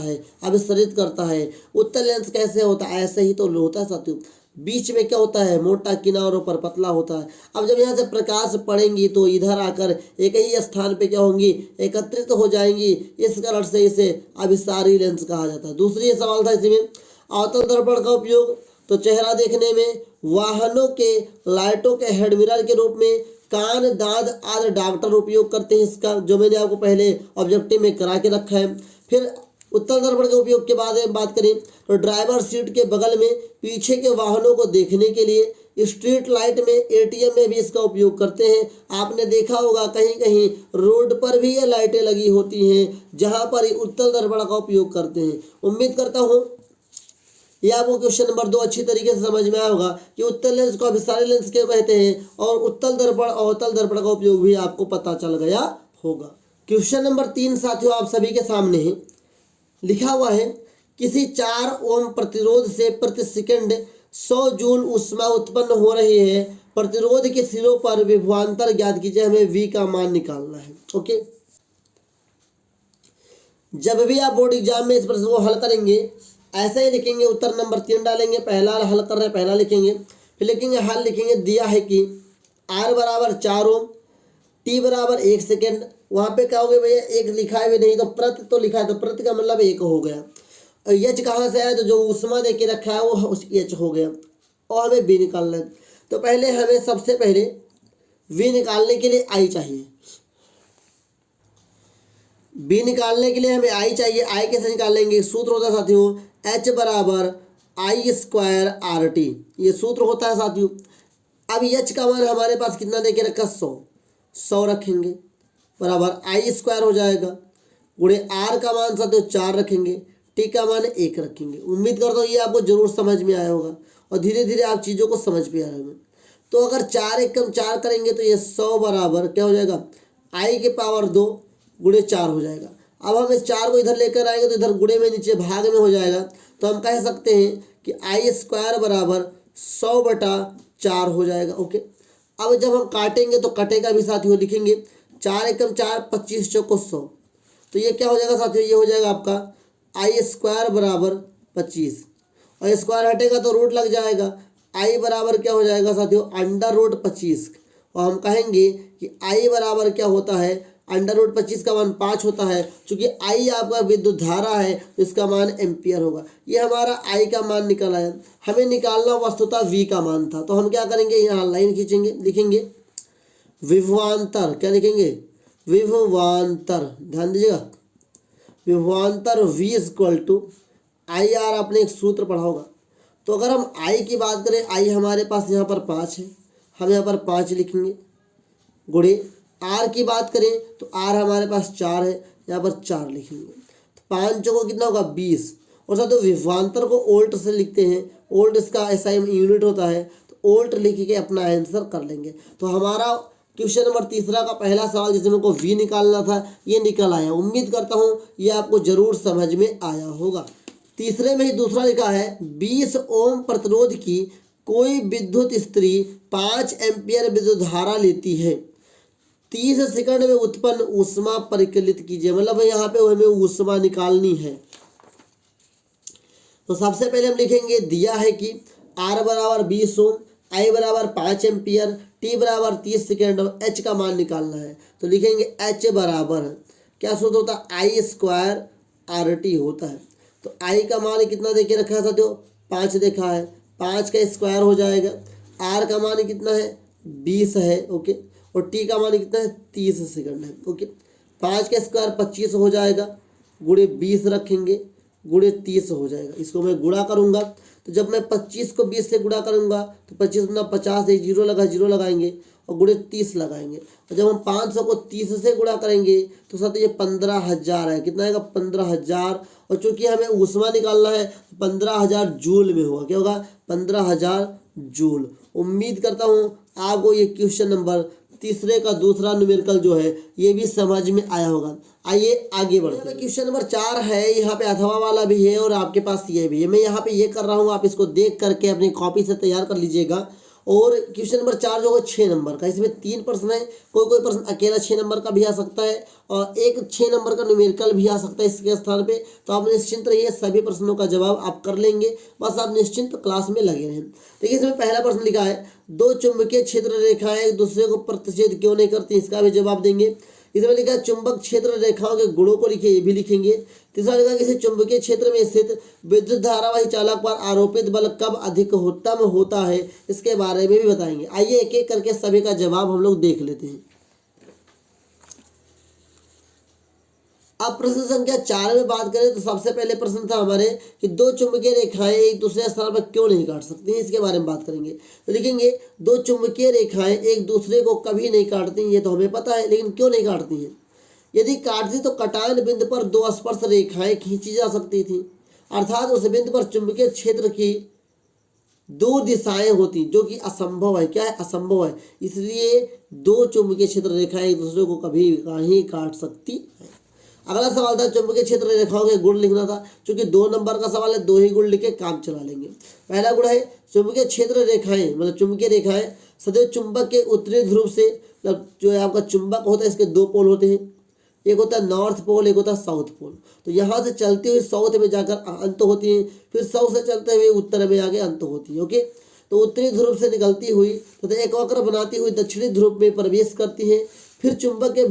Speaker 1: है। उत्तल लेंस कैसे होता है? ऐसे ही तो होता है साथियों। बीच में क्या होता है? मोटा, किनारों पर पतला होता है। अब जब यहाँ से प्रकाश पड़ेंगी तो इधर आकर एक ही स्थान पे क्या होंगी? एकत्रित हो जाएंगी। इस कारण से इसे अभिसारी लेंस कहा जाता है। दूसरी सवाल था इसी में अवतल दर्पण का उपयोग, तो चेहरा देखने में, वाहनों के लाइटों के हेड मिरर के रूप में, कान, दांत आदि डॉक्टर उपयोग करते हैं इसका, जो मैंने आपको पहले ऑब्जेक्टिव में करा के रखा है। फिर उत्तल दर्पण के उपयोग के बाद बात करें तो ड्राइवर सीट के बगल में पीछे के वाहनों को देखने के लिए, स्ट्रीट लाइट में, एटीएम में भी इसका उपयोग करते हैं। आपने देखा होगा कहीं कहीं रोड पर भी ये लाइटें लगी होती हैं जहां पर उत्तल दर्पण का उपयोग करते हैं। उम्मीद करता हूँ ये आपको क्वेश्चन नंबर 2 अच्छी तरीके से समझ में आया होगा कि उत्तल लेंस को अभिसारी लेंस क्यों कहते हैं और उत्तल दर्पण और अवतल दर्पण का उपयोग भी आपको पता चल गया होगा। क्वेश्चन नंबर 3 साथियों आप सभी के सामने है। लिखा हुआ है किसी 4 ओम प्रतिरोध से प्रति सेकंड 100 जूल ऊष्मा उत्पन्न हो रही है। प्रतिरोध के सिरों पर विभवांतर ज्ञात कीजिए। हमें V का मान निकालना है। ओके, जब भी आप बोर्ड एग्जाम में इस प्रश्न को हल करेंगे ऐसे ही लिखेंगे। उत्तर नंबर 3 डालेंगे, पहला हल कर रहे हैं पहला लिखेंगे, फिर लिखेंगे हल लिखेंगे। दिया है कि R बराबर 4 ओम, T बराबर 1 सेकेंड। वहाँ पे क्या हो गया भैया? 1 लिखा है भी नहीं तो प्रति तो लिखा है, तो प्रति का मतलब 1 हो गया। और H कहाँ से आया? तो जो ऊष्मा दे के रखा है वो H हो गया। और हमें B निकालना है। तो पहले हमें सबसे पहले V निकालने के लिए I चाहिए। B निकालने के लिए हमें I चाहिए। I कैसे निकालेंगे? सूत्र होता है साथियों H बराबर I स्क्वायर RT, ये सूत्र होता है साथियों। अब H का मान हमारे पास कितना देके रखा? 100 रखेंगे बराबर I स्क्वायर हो जाएगा, गुणे R का मान साथियों 4 रखेंगे, T का मान 1 रखेंगे। उम्मीद करता हूँ ये आपको जरूर समझ में आया होगा और धीरे धीरे आप चीज़ों को समझ पे आ रहे होंगे। तो अगर 4 एकम 4 करेंगे तो ये 100 बराबर क्या हो जाएगा? I के पावर 2 गुणे 4 हो जाएगा। अब हम इस 4 को इधर लेकर आएंगे तो इधर गुणे में नीचे भाग में हो जाएगा। तो हम कह सकते हैं कि I स्क्वायर बराबर 100/4 हो जाएगा। ओके, अब जब हम काटेंगे तो कटेगा भी साथियों। लिखेंगे 4 एकम 4, 25 चौको 100। तो ये क्या हो जाएगा साथियों? ये हो जाएगा आपका I स्क्वायर बराबर 25 और स्क्वायर हटेगा तो रूट लग जाएगा। I बराबर क्या हो जाएगा साथियों? √25। और हम कहेंगे कि I बराबर क्या होता है? √25 का मान 5 होता है। चूंकि I आपका विद्युत धारा है तो इसका मान एम्पियर होगा। ये हमारा I का मान निकल आया। हमें निकालना वस्तुतः V का मान था। तो हम क्या करेंगे? यहाँ लाइन खींचेंगे, लिखेंगे विभवांतर। क्या लिखेंगे? विभवांतर। ध्यान दीजिएगा, विभवांतर V = IR। आपने एक सूत्र पढ़ा होगा। तो अगर हम I की बात करें, I हमारे पास यहाँ पर 5 है, हम यहाँ पर 5 लिखेंगे, गुणे R की बात करें तो R हमारे पास 4 है, यहाँ पर 4 लिखेंगे। तो 5 को कितना होगा? 20। और साथ विभवांतर को ओल्ट से लिखते हैं। ओल्ट इसका SI यूनिट होता है, तो ओल्ट लिख के अपना आंसर कर लेंगे। तो हमारा क्वेश्चन नंबर 3 का पहला सवाल जिसमें को V निकालना था ये निकल आया। उम्मीद करता हूँ ये आपको जरूर समझ में आया होगा। तीसरे में ही दूसरा लिखा है 20 ओम प्रतिरोध की कोई विद्युत स्त्री 5 एम्पियर विद्युत धारा लेती है। 30 सेकंड में उत्पन्न ऊष्मा परिकलित कीजिए, मतलब यहाँ पे हमें ऊष्मा निकालनी है। तो सबसे पहले हम लिखेंगे, दिया है कि R बराबर 20 ओम, I बराबर 5 एम्पियर, T बराबर 30 सेकेंड और H का मान निकालना है। तो लिखेंगे H बराबर क्या सूत्र होता है, I स्क्वायर RT होता है। तो I का मान कितना देके रखा है साथियों, 5 देखा है, 5 का स्क्वायर हो जाएगा। R का मान कितना है, 20 है, ओके, और T का मान कितना है, 30 सेकंड है, ओके। 5 का स्क्वायर 25 हो जाएगा, गुणे 20 रखेंगे, गुणे 30 हो जाएगा। इसको मैं गुणा करूंगा, तो जब मैं 25 को 20 से गुणा करूंगा तो 25 गुना 50, एक जीरो लगा, जीरो लगाएंगे और गुणे 30 लगाएंगे। और जब हम 500 को 30 से गुणा करेंगे तो साथ ये 15,000 है, कितना आएगा, 15,000। और चूंकि हमें ऊष्मा निकालना है तो 15,000 जूल में होगा, क्या होगा, 15,000 जूल। उम्मीद करता हूँ आपको ये क्वेश्चन नंबर तीसरे का दूसरा न्यूमेरिकल जो है ये भी समझ में आया होगा। आइए आगे बढ़ते हैं। क्वेश्चन नंबर 4 है, यहाँ पे अथवा वाला भी है और आपके पास ये भी है। मैं यहाँ पे ये कर रहा हूँ, आप इसको देख करके अपनी कॉपी से तैयार कर लीजिएगा। और क्वेश्चन नंबर 4 जो है 6 नंबर का, इसमें 3 प्रश्न है, कोई प्रश्न अकेला 6 नंबर का भी आ सकता है और एक 6 नंबर का न्यूमेरिकल भी आ सकता है इसके स्थान पे। तो आप निश्चिंत रहिए, सभी प्रश्नों का जवाब आप कर लेंगे, बस आप निश्चिंत क्लास में लगे रहें। देखिए इसमें पहला प्रश्न लिखा है, दो चुंबकीय क्षेत्र रेखाएं एक दूसरे को प्रतिच्छेद क्यों नहीं करती, इसका भी जवाब देंगे। इसमें लिखा है चुंबक क्षेत्र रेखाओं के गुणों को लिखिए, ये भी लिखेंगे। तीसरा लिखा है किसी चुंबकीय क्षेत्र में स्थित विद्युत धारावाही चालक पर आरोपित बल कब अधिकतम होता है, इसके बारे में भी बताएंगे। आइए एक एक करके सभी का जवाब हम लोग देख लेते हैं। अब प्रश्न संख्या 4 में बात करें तो सबसे पहले प्रश्न था हमारे कि दो चुंबकीय रेखाएं एक दूसरे स्थान पर क्यों नहीं काट सकती हैं, इसके बारे में बात करेंगे। तो लिखेंगे दो चुंबकीय रेखाएं एक दूसरे को कभी नहीं काटती, ये तो हमें पता है, लेकिन क्यों नहीं काटती हैं। यदि काटती तो कटायन बिंदु पर दो स्पर्श रेखाएं खींची जा सकती थी, अर्थात उस बिंदु पर चुंबकीय क्षेत्र की दो दिशाएं होती, जो कि असंभव है। क्या है, असंभव है। इसलिए दो चुंबकीय क्षेत्र रेखाएं एक दूसरे को कभी नहीं काट सकती है। अगला सवाल था चुंबकीय क्षेत्र रेखाओं के गुण लिखना था। चूंकि 2 नंबर का सवाल है, 2 ही गुण लिख के काम चला लेंगे। पहला गुण है चुंबकीय क्षेत्र रेखाएं, मतलब चुंबकीय रेखाएं सदैव चुंबक के उत्तरी ध्रुव से, मतलब जो है आपका चुंबक होता है इसके 2 पोल होते हैं, एक होता है नॉर्थ पोल, एक होता है साउथ पोल। तो यहाँ से चलती हुई साउथ में जाकर अंत होती है, फिर साउथ से चलते हुए उत्तर में आगे अंत होती है, ओके। तो उत्तरी ध्रुव से निकलती हुई तो एक वक्र बनाती हुई दक्षिणी ध्रुव में प्रवेश करती है, फिर चुंबक के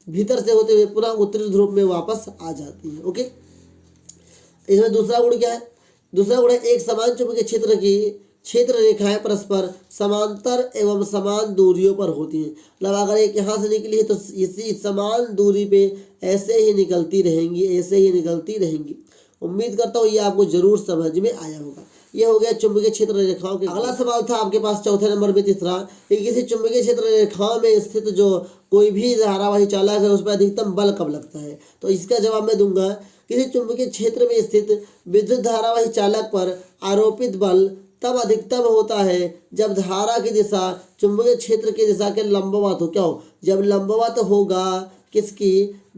Speaker 1: भीतर से होते हुए पुनः उत्तरी ध्रुव में वापस आ जाती है, ओके। इसमें दूसरा गुण क्या है, दूसरा गुण है एक समान चुंबकीय क्षेत्र की क्षेत्र रेखाएं परस्पर समांतर एवं समान दूरियों पर होती हैं। मतलब अगर एक यहाँ से निकली है तो इसी समान दूरी पे ऐसे ही निकलती रहेंगी, ऐसे ही निकलती रहेंगी। उम्मीद करता हूँ ये आपको जरूर समझ में आया होगा। ये हो गया चुंबकीय क्षेत्र रेखाओं के। अगला सवाल था आपके पास चौथे नंबर में, तीसरा, कि किसी चुंबकीय क्षेत्र रेखाओं में स्थित जो कोई भी धारावाही चालक है उस पर अधिकतम बल कब लगता है। तो इसका जवाब मैं दूंगा, किसी चुंबकीय क्षेत्र में स्थित विद्युत धारावाही चालक पर आरोपित बल तब अधिकतम होता है जब धारा की दिशा चुंबकीय क्षेत्र की दिशा के लंबवत हो। क्या हो, जब लंबवत होगा किसकी,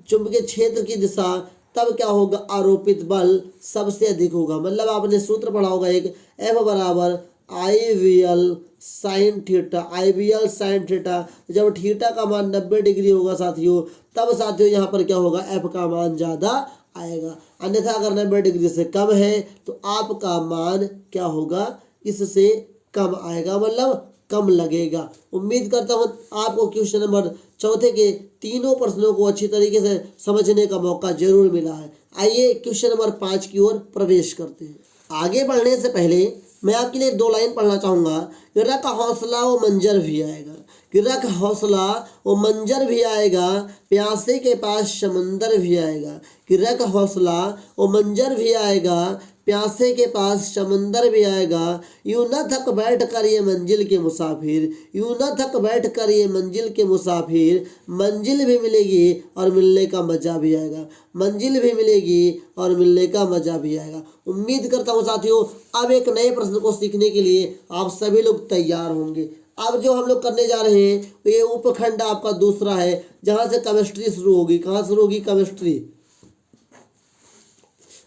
Speaker 1: चुंबकीय क्षेत्र की दिशा, तब क्या होगा, आरोपित बल सबसे अधिक होगा। मतलब आपने सूत्र पढ़ा होगा एक, F बराबर IVL sine theta, IVL sine theta. जब थीटा का मान 90 डिग्री होगा साथियों, तब साथियों यहाँ पर क्या होगा, F का मान ज़्यादा आएगा। अन्यथा अगर 90 डिग्री से कम है तो आपका मान क्या होगा, इससे कम आएगा, मतलब कम लगेगा। उम्मीद करता हूँ आपको क्वेश्चन नंबर चौथे के तीनों प्रश्नों को अच्छी तरीके से समझने का मौका जरूर मिला है। आइए क्वेश्चन नंबर 5 की ओर प्रवेश करते हैं। आगे बढ़ने से पहले मैं आपके लिए 2 लाइन पढ़ना चाहूँगा। गिर्रा का हौसला वो मंजर भी आएगा, गिर्रा का हौसला वो मंजर भी आएगा, प्यासे के पास समंदर भी आएगा। गिर्रा का हौसला वो मंजर भी आएगा, प्यासे के पास समंदर भी आएगा। यूं न थक बैठ कर ये मंजिल के मुसाफिर, यूं न थक बैठ कर ये मंजिल के मुसाफिर, मंजिल भी मिलेगी और मिलने का मजा भी आएगा, मंजिल भी मिलेगी और मिलने का मजा भी आएगा। उम्मीद करता हूँ साथियों अब एक नए प्रश्न को सीखने के लिए आप सभी लोग तैयार होंगे। अब जो हम लोग करने जा रहे हैं ये उपखंड आपका दूसरा है, जहाँ से केमिस्ट्री शुरू होगी। कहाँ शुरू होगी, केमिस्ट्री।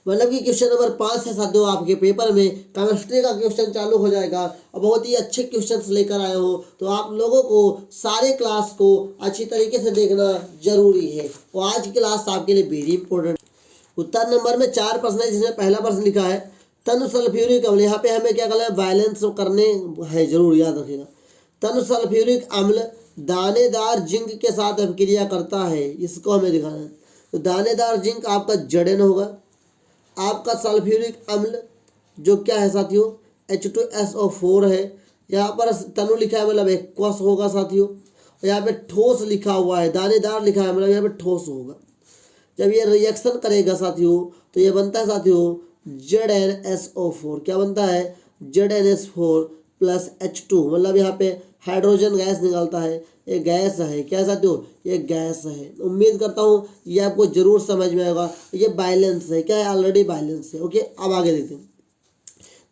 Speaker 1: मतलब कि क्वेश्चन नंबर 5 से साथियों आपके पेपर में केमिस्ट्री का क्वेश्चन चालू हो जाएगा और बहुत ही अच्छे क्वेश्चंस लेकर आए हो। तो आप लोगों को सारे क्लास को अच्छी तरीके से देखना जरूरी है और आज की क्लास आपके लिए वेरी इंपॉर्टेंट। उत्तर नंबर में 4 प्रश्न है जिसमें पहला प्रश्न लिखा है तनु सल्फ्यूरिक अम्ल। यहाँ पे हमें क्या करना है, बैलेंस करने है, जरूर याद रखिएगा। तनु सल्फ्यूरिक अम्ल दानेदार जिंक के साथ अभिक्रिया करता है, इसको हमें दिखाना है। तो दानेदार जिंक आपका जड़न होगा। आपका सल्फ्यूरिक अम्ल जो क्या है साथियों, H2SO4 है। यहाँ पर तनु लिखा है मतलब एक्वस होगा साथियों। यहाँ पे ठोस लिखा हुआ है, दानेदार लिखा है मतलब यहाँ पे ठोस होगा। जब ये रिएक्शन करेगा साथियों तो ये बनता है साथियों ZnSO4। क्या बनता है, ZnS4 प्लस H2, मतलब यहाँ पे हाइड्रोजन गैस निकलता है। ये गैस है, क्या साथियों, ये गैस है। उम्मीद करता हूँ ये आपको जरूर समझ में आएगा। ये बैलेंस है, क्या है, ऑलरेडी बैलेंस है। ओके, अब आगे देखते हैं।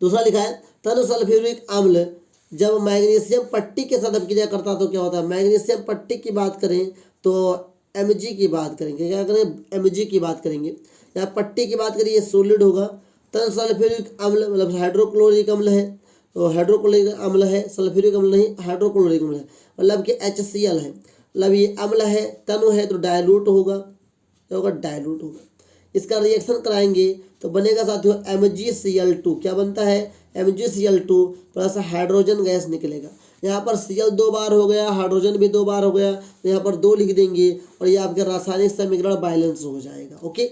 Speaker 1: दूसरा लिखा है तनु सल्फ्यूरिक अम्ल जब मैग्नीशियम पट्टी के साथ अभिक्रिया करता तो क्या होता है। मैग्नीशियम पट्टी की बात करें तो Mg की बात करेंगे, क्या करें, Mg की बात करेंगे। यहाँ पट्टी की बात करिए, सॉलिड होगा। तनु सल्फ्यूरिक अम्ल मतलब हाइड्रोक्लोरिक अम्ल है, तो हाइड्रोक्लोरिक अम्ल है, सल्फ्यूरिक अम्ल नहीं, हाइड्रोक्लोरिक अम्ल है, मतलब कि HCl है। मतलब ये अम्ल है, तनु है तो डायलूट होगा, क्या होगा, डायलूट होगा। इसका रिएक्शन कराएंगे तो बनेगा साथियों MgCl2। क्या बनता है, MgCl2 प्लस हाइड्रोजन गैस निकलेगा। यहाँ पर Cl 2 बार हो गया, हाइड्रोजन भी 2 बार हो गया, तो यहाँ पर 2 लिख देंगे और ये आपके रासायनिक समीकरण बैलेंस हो जाएगा। ओके,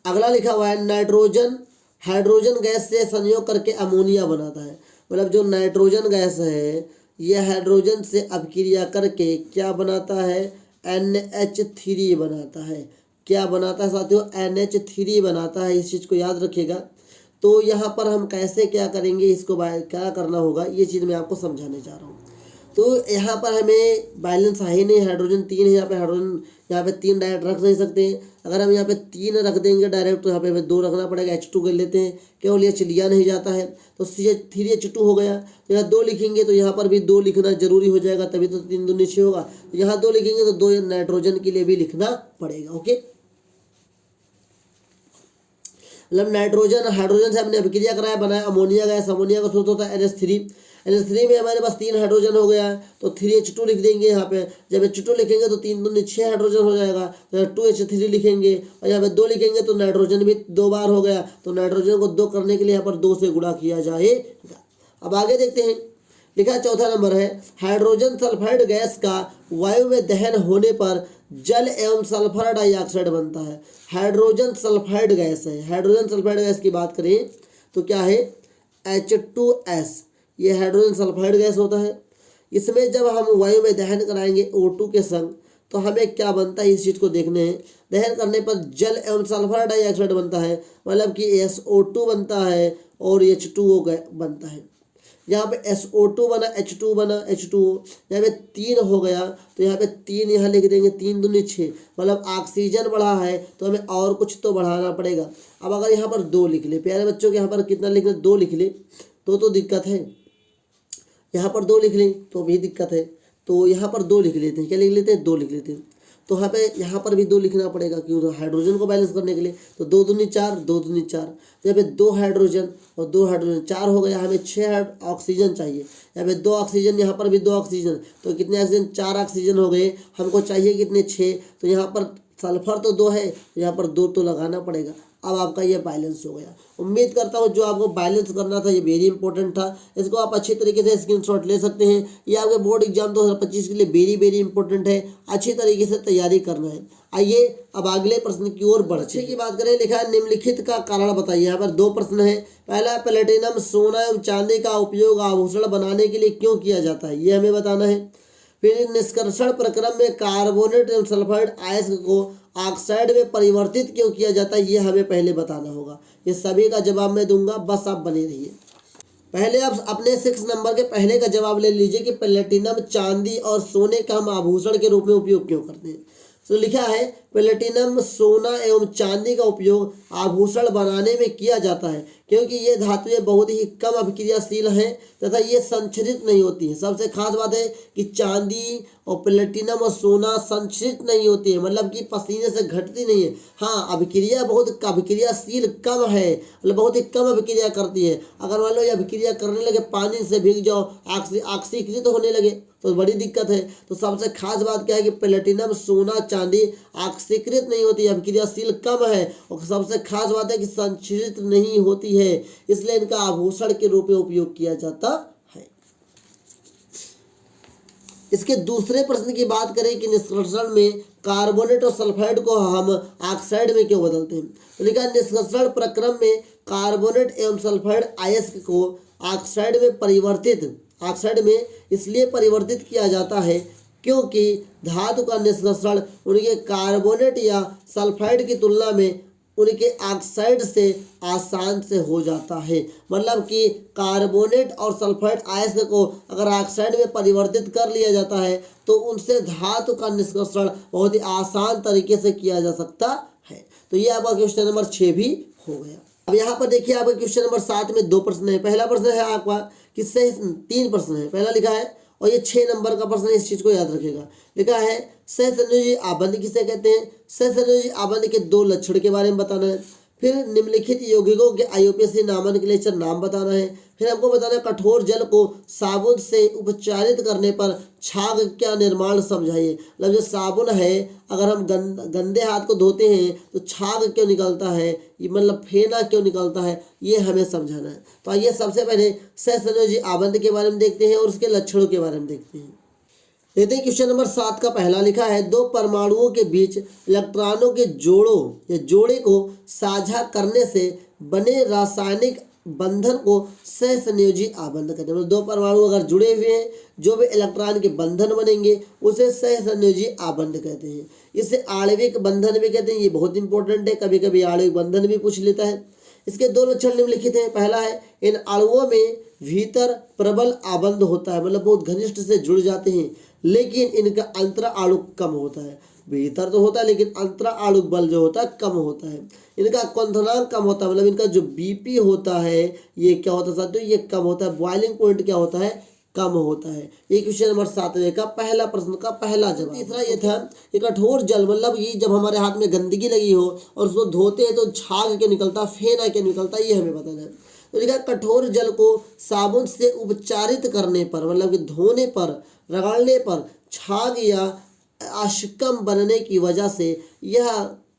Speaker 1: अगला लिखा हुआ है नाइट्रोजन हाइड्रोजन गैस से संयोग करके अमोनिया बनाता है। मतलब जो नाइट्रोजन गैस है ये हाइड्रोजन से अभिक्रिया करके क्या बनाता है, NH3 बनाता है। क्या बनाता है साथियों, NH3 बनाता है। इस चीज़ को याद रखिएगा। तो यहाँ पर हम कैसे क्या करेंगे, इसको क्या करना होगा, ये चीज़ मैं आपको समझाने जा रहा हूँ। तो यहाँ पर हमें बैलेंस है ही नहीं, हाइड्रोजन 3 है। यहाँ पे हाइड्रोजन, यहाँ पे 3 डायरेक्ट रख नहीं सकते हैं। अगर हम यहाँ पे 3 रख देंगे डायरेक्ट तो यहाँ पे हमें 2 रखना पड़ेगा। H2 कर लेते हैं, केवल ये लिया नहीं जाता है तो CH3H2 हो गया। तो यहाँ 2 लिखेंगे तो यहाँ पर भी 2 लिखना जरूरी हो जाएगा, तभी तो 3 दूनी 6 होगा। तो यहाँ 2 लिखेंगे तो 2 नाइट्रोजन के लिए भी लिखना पड़ेगा। ओके, मतलब नाइट्रोजन हाइड्रोजन से हमने अभिक्रिया कराया, बनाया अमोनिया गैस। अमोनिया का स्रोत होता है NH3। NH3 में हमारे पास 3 हाइड्रोजन हो गया तो 3H2 लिख देंगे। यहाँ पे जब H2 लिखेंगे तो 3 दूनी 6 हाइड्रोजन हो जाएगा, तो 2H3 लिखेंगे और यहाँ पे 2 लिखेंगे तो नाइट्रोजन भी 2 बार हो गया। तो नाइट्रोजन को 2 करने के लिए यहाँ पर 2 से गुणा किया जाएगा। अब आगे देखते हैं, लिखा चौथा नंबर है हाइड्रोजन सल्फाइड गैस का वायु में दहन होने पर जल एवं सल्फर डाइऑक्साइड बनता है। हाइड्रोजन सल्फाइड गैस है। हाइड्रोजन सल्फाइड गैस की बात करें तो क्या है, H2S, ये हाइड्रोजन सल्फाइड गैस होता है। इसमें जब हम वायु में दहन कराएंगे O2 के संग तो हमें क्या बनता है, इस चीज़ को देखने हैं। दहन करने पर जल एवं सल्फर डाइऑक्साइड बनता है, मतलब कि SO2 बनता है और H2O बनता है। यहाँ पे SO2 बना, H2 बना, H2O, यहाँ पे 3 हो गया तो यहाँ पे 3 यहाँ लिख देंगे, 3 दूनी 6, मतलब ऑक्सीजन बढ़ा है तो हमें और कुछ तो बढ़ाना पड़ेगा। अब अगर यहाँ पर 2 लिख ले, प्यारे बच्चों के यहाँ पर कितना लिख ले, 2 लिख ले तो दिक्कत है। यहाँ पर 2 लिख लें तो भी दिक्कत है, तो यहाँ पर 2 लिख लेते हैं। क्या लिख लेते हैं, 2 लिख लेते हैं। तो यहाँ पर भी 2 लिखना पड़ेगा, क्यों, तो हाइड्रोजन को बैलेंस करने के लिए। तो 2 दूनी 4, 2 दूनी 4, यहाँ पे 2 हाइड्रोजन और 2 हाइड्रोजन 4 हो गया। हमें 6 ऑक्सीजन चाहिए, यहाँ पे 2 ऑक्सीजन, यहाँ पर भी 2 ऑक्सीजन, तो कितने ऑक्सीजन, 4 ऑक्सीजन हो गए। हमको चाहिए कितने, 6, तो यहाँ पर सल्फर तो 2 है, तो यहाँ पर 2 तो लगाना पड़ेगा। अब आपका ये बैलेंस हो गया। उम्मीद करता हूँ जो आपको बैलेंस करना था ये वेरी इंपॉर्टेंट था, इसको आप अच्छी तरीके से स्क्रीनशॉट ले सकते हैं। ये आपके बोर्ड एग्जाम 2025 के लिए वेरी इंपॉर्टेंट है, अच्छी तरीके से तैयारी करना है। आइए अब अगले प्रश्न की ओर बढ़ते की बात करें। लिखा है निम्नलिखित का कारण बताइए। यहाँ पर 2 प्रश्न है। पहला, प्लेटिनम, सोना एवं चांदी का उपयोग आभूषण बनाने के लिए क्यों किया जाता है, ये हमें बताना है। फिर निष्कर्षण प्रक्रम में कार्बोनेट एवं सल्फाइड आयस्क को ऑक्साइड में परिवर्तित क्यों किया जाता है, ये हमें पहले बताना होगा। ये सभी का जवाब मैं दूंगा, बस आप बने रहिए। पहले आप अपने 6 नंबर के पहले का जवाब ले लीजिए कि प्लेटिनम, चांदी और सोने का हम आभूषण के रूप में उपयोग क्यों करते हैं। तो लिखा है प्लेटिनम सोना एवं चांदी का उपयोग आभूषण बनाने में किया जाता है, क्योंकि ये धातुएं बहुत ही कम अभिक्रियाशील हैं तथा ये संक्षरित नहीं होती हैं। सबसे खास बात है कि चांदी और प्लेटिनम और सोना संक्षरित नहीं होती है, मतलब कि पसीने से घटती नहीं है। हाँ, अभिक्रिया बहुत अभिक्रियाशील कम है, मतलब बहुत ही कम अभिक्रिया करती है। अगर मान लो ये अभिक्रिया करने लगे, पानी से भीग जाओ, ऑक्सीकृत होने लगे तो बड़ी दिक्कत है। तो सबसे खास बात क्या है कि प्लेटिनम सोना चांदी ऑक्सीकृत नहीं होती, अभिक्रियाशील कम है, और सबसे खास बात है कि संक्षरित नहीं होती है, इसलिए इनका आभूषण के रूप में उपयोग किया जाता है। इसके दूसरे प्रश्न की बात करें कि निष्कर्षण में कार्बोनेट और सल्फाइड को हम ऑक्साइड में क्यों बदलते हैं। तो लिखा निष्कर्षण प्रक्रम में कार्बोनेट एवं सल्फाइड अयस्क को ऑक्साइड में इसलिए परिवर्तित किया जाता है क्योंकि धातु का निष्कर्षण उनके कार्बोनेट या सल्फाइड की तुलना में उनके ऑक्साइड से आसान से हो जाता है। मतलब कि कार्बोनेट और सल्फाइड अयस्क को अगर ऑक्साइड में परिवर्तित कर लिया जाता है तो उनसे धातु का निष्कर्षण बहुत ही आसान तरीके से किया जा सकता है। तो ये आपका क्वेश्चन नंबर 6 भी हो गया। अब यहाँ पर देखिए आपका क्वेश्चन नंबर 7 में 2 प्रश्न है। पहला प्रश्न है आपका किससे 3 प्रश्न है, पहला लिखा है और ये 6 नंबर का प्रश्न है, इस चीज को याद रखिएगा। लिखा है सहसंयोजी आबंध किसे कहते हैं। सहसंयोजी आबंध के 2 लक्षण के बारे में बताना है। फिर निम्नलिखित यौगिकों के आईयूपीएसी नामांकन नाम बताना है। फिर हमको बताना है कठोर जल को साबुन से उपचारित करने पर छाग का निर्माण समझाइए। मतलब जो साबुन है अगर हम गंदे हाथ को धोते हैं तो छाग क्यों निकलता है, ये मतलब फेना क्यों निकलता है, ये हमें समझाना है। तो आइए सबसे पहले सहसंयोजी आबंध के बारे में देखते हैं और उसके लक्षणों के बारे में देखते हैं। देखते हैं क्वेश्चन नंबर 7 का पहला लिखा है 2 परमाणुओं के बीच इलेक्ट्रॉनों के जोड़े को साझा करने से बने रासायनिक बंधन को सहसंयोजी आबंध कहते हैं। मतलब 2 परमाणु अगर जुड़े हुए हैं, जो भी इलेक्ट्रॉन के बंधन बनेंगे उसे सहसंयोजी आबंध कहते हैं। इसे आणविक बंधन भी कहते हैं, ये बहुत इंपॉर्टेंट है, कभी कभी आणविक बंधन भी पूछ लेता है। इसके 2 लक्षण निम्नलिखित हैं। पहला है इन अणुओं में भीतर प्रबल आबंध होता है, मतलब बहुत घनिष्ठ से जुड़ जाते हैं, लेकिन इनका अंतराणुक कम होता है। भीतर तो होता है लेकिन अंतराणुक बल जो होता है कम होता है। इनका क्वथनांक कम होता है, मतलब इनका जो बीपी होता है ये क्या होता है साथियों, ये कम होता है। बॉइलिंग पॉइंट क्या होता है, कम होता है। ये क्वेश्चन नंबर 7 का पहला प्रश्न का पहला जवाब। तीसरा ये था ये कठोर जल, मतलब ये जब हमारे हाथ में गंदगी लगी हो और उसको धोते हैं तो झाग क्यों निकलता, फेना क्यों निकलता, ये हमें बताना है। तो लिखा कठोर जल को साबुन से उपचारित करने पर, मतलब कि धोने पर, रगड़ने पर छाग या अशकम बनने की वजह से यह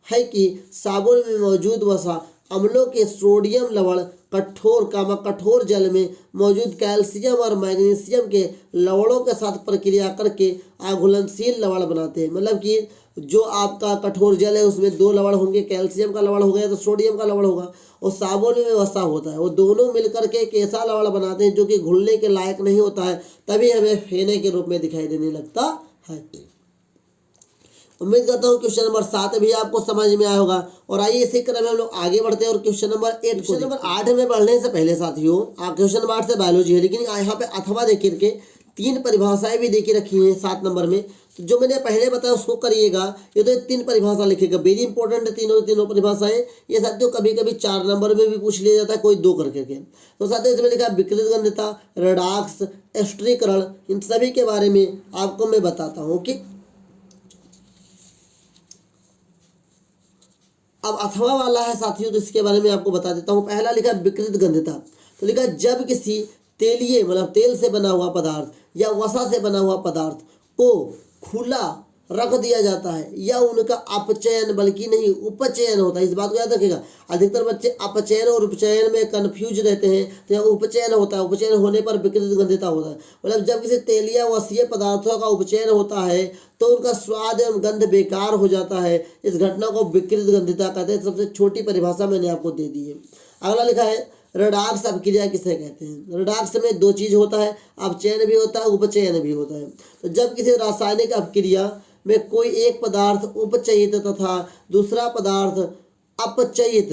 Speaker 1: है कि साबुन में मौजूद वसा अम्लों के सोडियम लवण कठोर जल में मौजूद कैल्शियम और मैग्नीशियम के लवणों के साथ प्रक्रिया करके अघुलनशील लवण बनाते हैं। मतलब कि जो आपका कठोर जल है उसमें 2 लवण होंगे, कैल्शियम का लवण हो गया तो सोडियम का लवण होगा, और साबुन में वसा होता है। वो दोनों मिलकर के एक ऐसा लवण बनाते हैं जो कि घुलने के लायक नहीं होता है, तभी हमें फेने के रूप में दिखाई देने लगता है। उम्मीद करता हूँ क्वेश्चन नंबर 7 भी आपको समझ में आया होगा। और आइए इसी क्रम में हम लोग आगे बढ़ते हैं और क्वेश्चन नंबर 8 क्वेश्चन नंबर 8 में बढ़ने से पहले साथियों क्वेश्चन नंबर 8 से बायोलॉजी है, लेकिन यहाँ पे अथवा देख करके 3 परिभाषाएं भी देखी रखी हैं 7 नंबर में। तो जो मैंने पहले बताया उसको करिएगा। ये तो 3 परिभाषा लिखेगा, वेरी इंपॉर्टेंट है तीनों परिभाषाएं। ये साथियों कभी कभी 4 नंबर में भी पूछ लिया जाता है, कोई 2 करके के। तो साथियों इसमें लिखा विकृत गंधता, रेडॉक्स, एस्ट्रीकरण, इन सभी के बारे में आपको मैं बताता हूँ। ओके, अब अथवा वाला है साथियों, तो इसके बारे में आपको बता देता हूँ। पहला लिखा विकृत गंधता, तो लिखा जब किसी तेलीय मतलब तेल से बना हुआ पदार्थ या वसा से बना हुआ पदार्थ को खुला रख दिया जाता है या उनका अपचयन बल्कि नहीं उपचयन होता है। इस बात को याद रखिएगा, अधिकतर बच्चे अपचयन और उपचयन में कंफ्यूज रहते हैं। तो यहाँ उपचयन होता है, उपचयन होने पर विकृत गंधता होता है। मतलब जब किसी तेलिया वसीय पदार्थों का उपचयन होता है तो उनका स्वाद एवं गंध बेकार हो जाता है। इस घटना को विकृत गंधता कहते हैं। सबसे छोटी परिभाषा मैंने आपको दे दी है। अगला लिखा है रेडॉक्स अपक्रिया किसे कहते हैं। रेडॉक्स में 2 चीज होता है, अपचयन भी होता है, उपचयन भी होता है। तो जब किसी रासायनिक अपक्रिया में कोई एक पदार्थ उपचयित तथा दूसरा पदार्थ अपचयित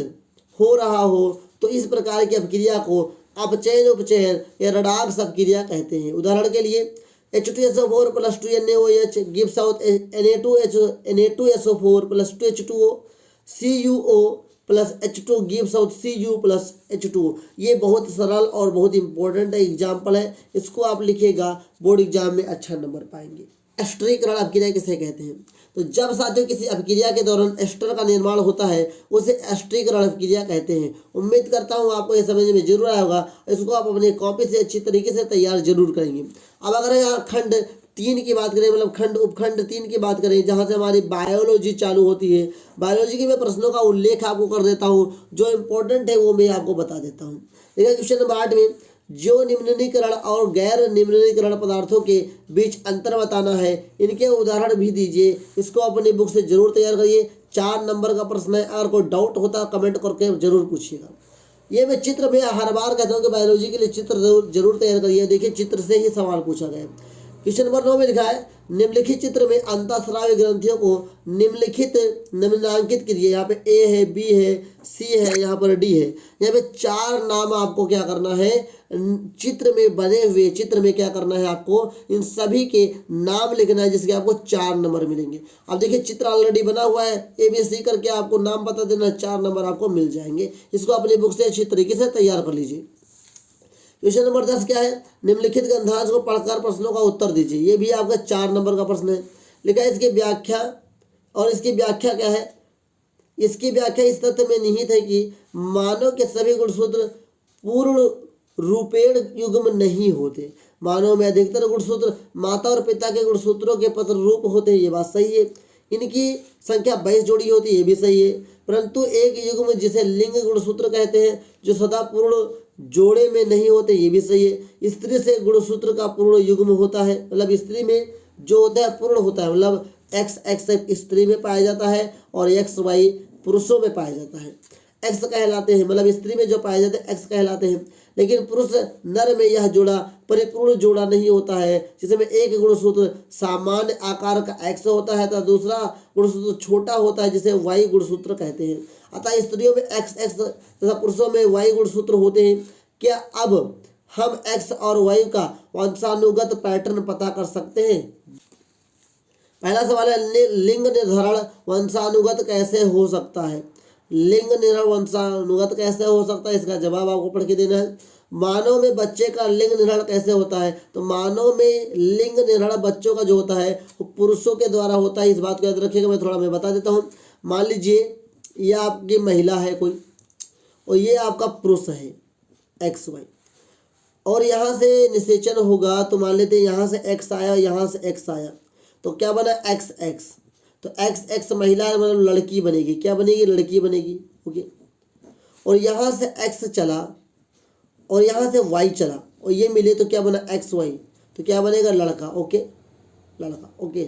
Speaker 1: हो रहा हो तो इस प्रकार की अपक्रिया को अपचयन उपचयन या रेडॉक्स अपक्रिया कहते हैं। उदाहरण के लिए H2SO4 plus 2NaOH gives out Na2SO4 plus 2H2O, CuO plus H2 gives out Cu plus H2O। ये बहुत सरल और बहुत इंपॉर्टेंट एग्जाम्पल है, इसको आप लिखिएगा बोर्ड एग्जाम में अच्छा नंबर पाएंगे। एस्टरीकरण अपक्रिया किसे कहते हैं? तो जब साथियों किसी अपक्रिया के दौरान एस्टर का निर्माण होता है उसे एस्टरीकरण अपक्रिया कहते हैं। उम्मीद करता हूँ आपको ये समझने में जरूर आया होगा, इसको आप अपनी कॉपी से अच्छी तरीके से तैयार जरूर करेंगे। अब अगर यहाँ खंड 3 की बात करें, मतलब खंड उपखंड 3 की बात करें, जहाँ से हमारी बायोलॉजी चालू होती है, बायोलॉजी के मैं प्रश्नों का उल्लेख आपको कर देता हूँ, जो इम्पोर्टेंट है वो मैं आपको बता देता हूँ। देखिए क्वेश्चन नंबर 8 में जो निम्नीकरण और गैर निम्नीकरण पदार्थों के बीच अंतर बताना है, इनके उदाहरण भी दीजिए। इसको अपनी बुक से जरूर तैयार करिए। 4 नंबर का प्रश्न है, अगर कोई डाउट होता है कमेंट करके जरूर पूछिएगा। ये मैं चित्र में हर बार कहता हूँ कि बायोलॉजी के लिए चित्र जरूर तैयार करिए। देखिए चित्र से ही सवाल पूछा गया है। क्वेश्चन नंबर 9 में लिखा है निम्नलिखित चित्र में अंतःस्रावी ग्रंथियों को निम्नांकित कीजिए। यहाँ पे ए है, बी है, सी है, यहाँ पर डी है। यहाँ पे 4 नाम आपको क्या करना है, चित्र में बने हुए चित्र में क्या करना है, आपको इन सभी के नाम लिखना है, जिसके आपको 4 नंबर मिलेंगे। अब देखिए चित्र ऑलरेडी बना हुआ है, ABC करके आपको नाम बता देना, 4 नंबर आपको मिल जाएंगे। इसको अपनी बुक से अच्छी तरीके से तैयार कर लीजिए। क्वेश्चन नंबर 10 क्या है, निम्नलिखित ग्रंथांश को पढ़कर प्रश्नों का उत्तर दीजिए। ये भी आपका 4 नंबर का प्रश्न है। लिखा है इसकी व्याख्या, और इसकी व्याख्या क्या है, इसकी व्याख्या इस तथ्य में निहित है कि मानव के सभी गुणसूत्र पूर्ण रूपेण युग्म नहीं होते। मानव में अधिकतर गुणसूत्र माता और पिता के गुणसूत्रों के पत्र रूप होते हैं, ये बात सही है। इनकी संख्या 22 जोड़ी होती है, ये भी सही है। परंतु एक युग्म जिसे लिंग गुणसूत्र कहते हैं, जो सदा पूर्ण जोड़े में नहीं होते, ये भी सही है। स्त्री से गुणसूत्र का पूर्ण युग्म होता है, मतलब स्त्री में जो होता है पूर्ण होता है, मतलब XX स्त्री में पाया जाता है और XY पुरुषों में पाया जाता है। X कहलाते हैं, मतलब स्त्री में जो पाए जाते हैं X कहलाते हैं। लेकिन पुरुष नर में यह जोड़ा परिपूर्ण जोड़ा नहीं होता है, जिसमें एक गुणसूत्र सामान्य आकार का X होता है तथा दूसरा गुणसूत्र छोटा होता है, जिसे Y गुणसूत्र कहते हैं। अतः स्त्रियों में XX तथा पुरुषों में Y गुणसूत्र होते हैं। क्या अब हम X और Y का वंशानुगत पैटर्न पता कर सकते हैं? पहला सवाल है लिंग निर्धारण वंशानुगत कैसे हो सकता है? लिंग निर्धारण वंशानुगत कैसे हो सकता है, इसका जवाब आपको पढ़ के देना है। मानव में बच्चे का लिंग निर्धारण कैसे होता है? तो मानव में लिंग निर्धारण बच्चों का जो होता है वो पुरुषों के द्वारा होता है। इस बात को याद रखिएगा, मैं बता देता हूँ। मान लीजिए ये आपकी महिला है कोई, और ये आपका पुरुष है XY, और यहाँ से निषेचन होगा, तो मान लेते हैं यहाँ से X आया, यहाँ से X आया, तो क्या बना XX। तो XX महिला मतलब लड़की बनेगी, क्या बनेगी, लड़की बनेगी। ओके, और यहाँ से X चला और यहाँ से Y चला और ये मिले तो क्या बना XY, तो क्या बनेगा, लड़का। ओके, लड़का। ओके,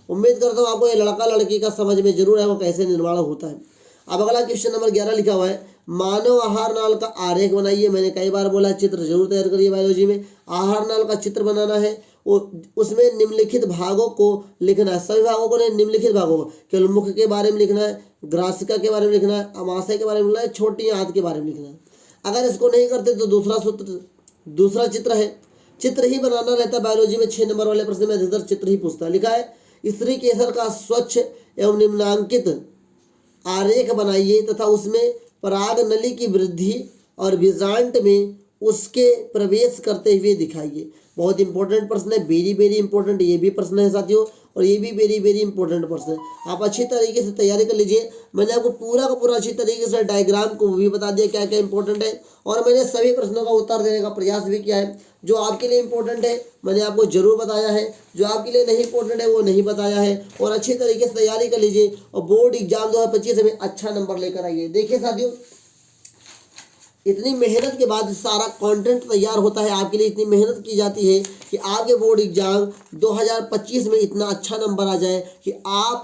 Speaker 1: उम्मीद करता हूँ आपको ये लड़का लड़की का समझ में जरूर है वो कैसे निर्माण होता है। अब अगला क्वेश्चन नंबर 11 लिखा हुआ है मानव आहार नाल का आरेख बनाइए। मैंने कई बार बोला चित्र जरूर तैयार करिए। बायोलॉजी में आहार नाल का चित्र बनाना है, उसमें निम्नलिखित भागों को लिखना है। सभी भागों को नहीं, निम्नलिखित भागों को, केवल मुख के बारे में लिखना है, ग्रासिका के बारे में लिखना है, अमाशय के बारे में लिखना है, छोटी आंत के बारे में लिखना है। अगर इसको नहीं करते तो दूसरा चित्र है, चित्र ही बनाना रहता है। बायोलॉजी में 6 नंबर वाले प्रश्न में अधिकतर चित्र ही पूछता है। लिखा है स्त्री केसर का स्वच्छ एवं निम्नांकित आरेख बनाइए तथा उसमें पराग नली की वृद्धि और बीजांड में उसके प्रवेश करते हुए दिखाइए। बहुत इंपॉर्टेंट प्रश्न है, वेरी इंपॉर्टेंट ये भी प्रश्न है साथियों, और ये भी वेरी इंपॉर्टेंट प्रश्न है। आप अच्छी तरीके से तैयारी कर लीजिए। मैंने आपको पूरा का पूरा अच्छी तरीके से डायग्राम को भी बता दिया क्या क्या इंपॉर्टेंट है, और मैंने सभी प्रश्नों का उत्तर देने का प्रयास भी किया है। जो आपके लिए इंपॉर्टेंट है मैंने आपको जरूर बताया है, जो आपके लिए नहीं इंपॉर्टेंट है वो नहीं बताया है। और अच्छी तरीके से तैयारी कर लीजिए और बोर्ड एग्जाम 2025 में अच्छा नंबर लेकर आइए। देखिए साथियों, इतनी मेहनत के बाद सारा कंटेंट तैयार होता है, आपके लिए इतनी मेहनत की जाती है कि आपके बोर्ड एग्जाम 2025 में इतना अच्छा नंबर आ जाए कि आप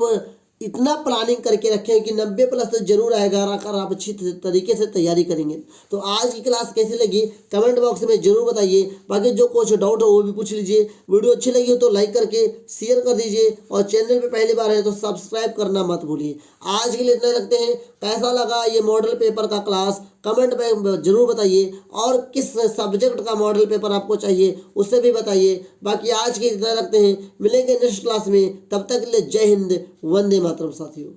Speaker 1: इतना प्लानिंग करके रखें कि 90+ तो जरूर आएगा, अगर आप अच्छी तरीके से तैयारी करेंगे। तो आज की क्लास कैसी लगी कमेंट बॉक्स में जरूर बताइए। बाकी जो कुछ डाउट हो वो भी पूछ लीजिए। वीडियो अच्छी लगी हो तो लाइक करके शेयर कर दीजिए, और चैनल पे पहली बार है तो सब्सक्राइब करना मत भूलिए। आज के लिए इतना रखते हैं। कैसा लगा ये मॉडल पेपर का क्लास कमेंट में जरूर बताइए, और किस सब्जेक्ट का मॉडल पेपर आपको चाहिए उससे भी बताइए। बाकी आज की इतना रखते हैं, मिलेंगे नेक्स्ट क्लास में, तब तक के लिए जय हिंद, वंदे मातरम साथियों।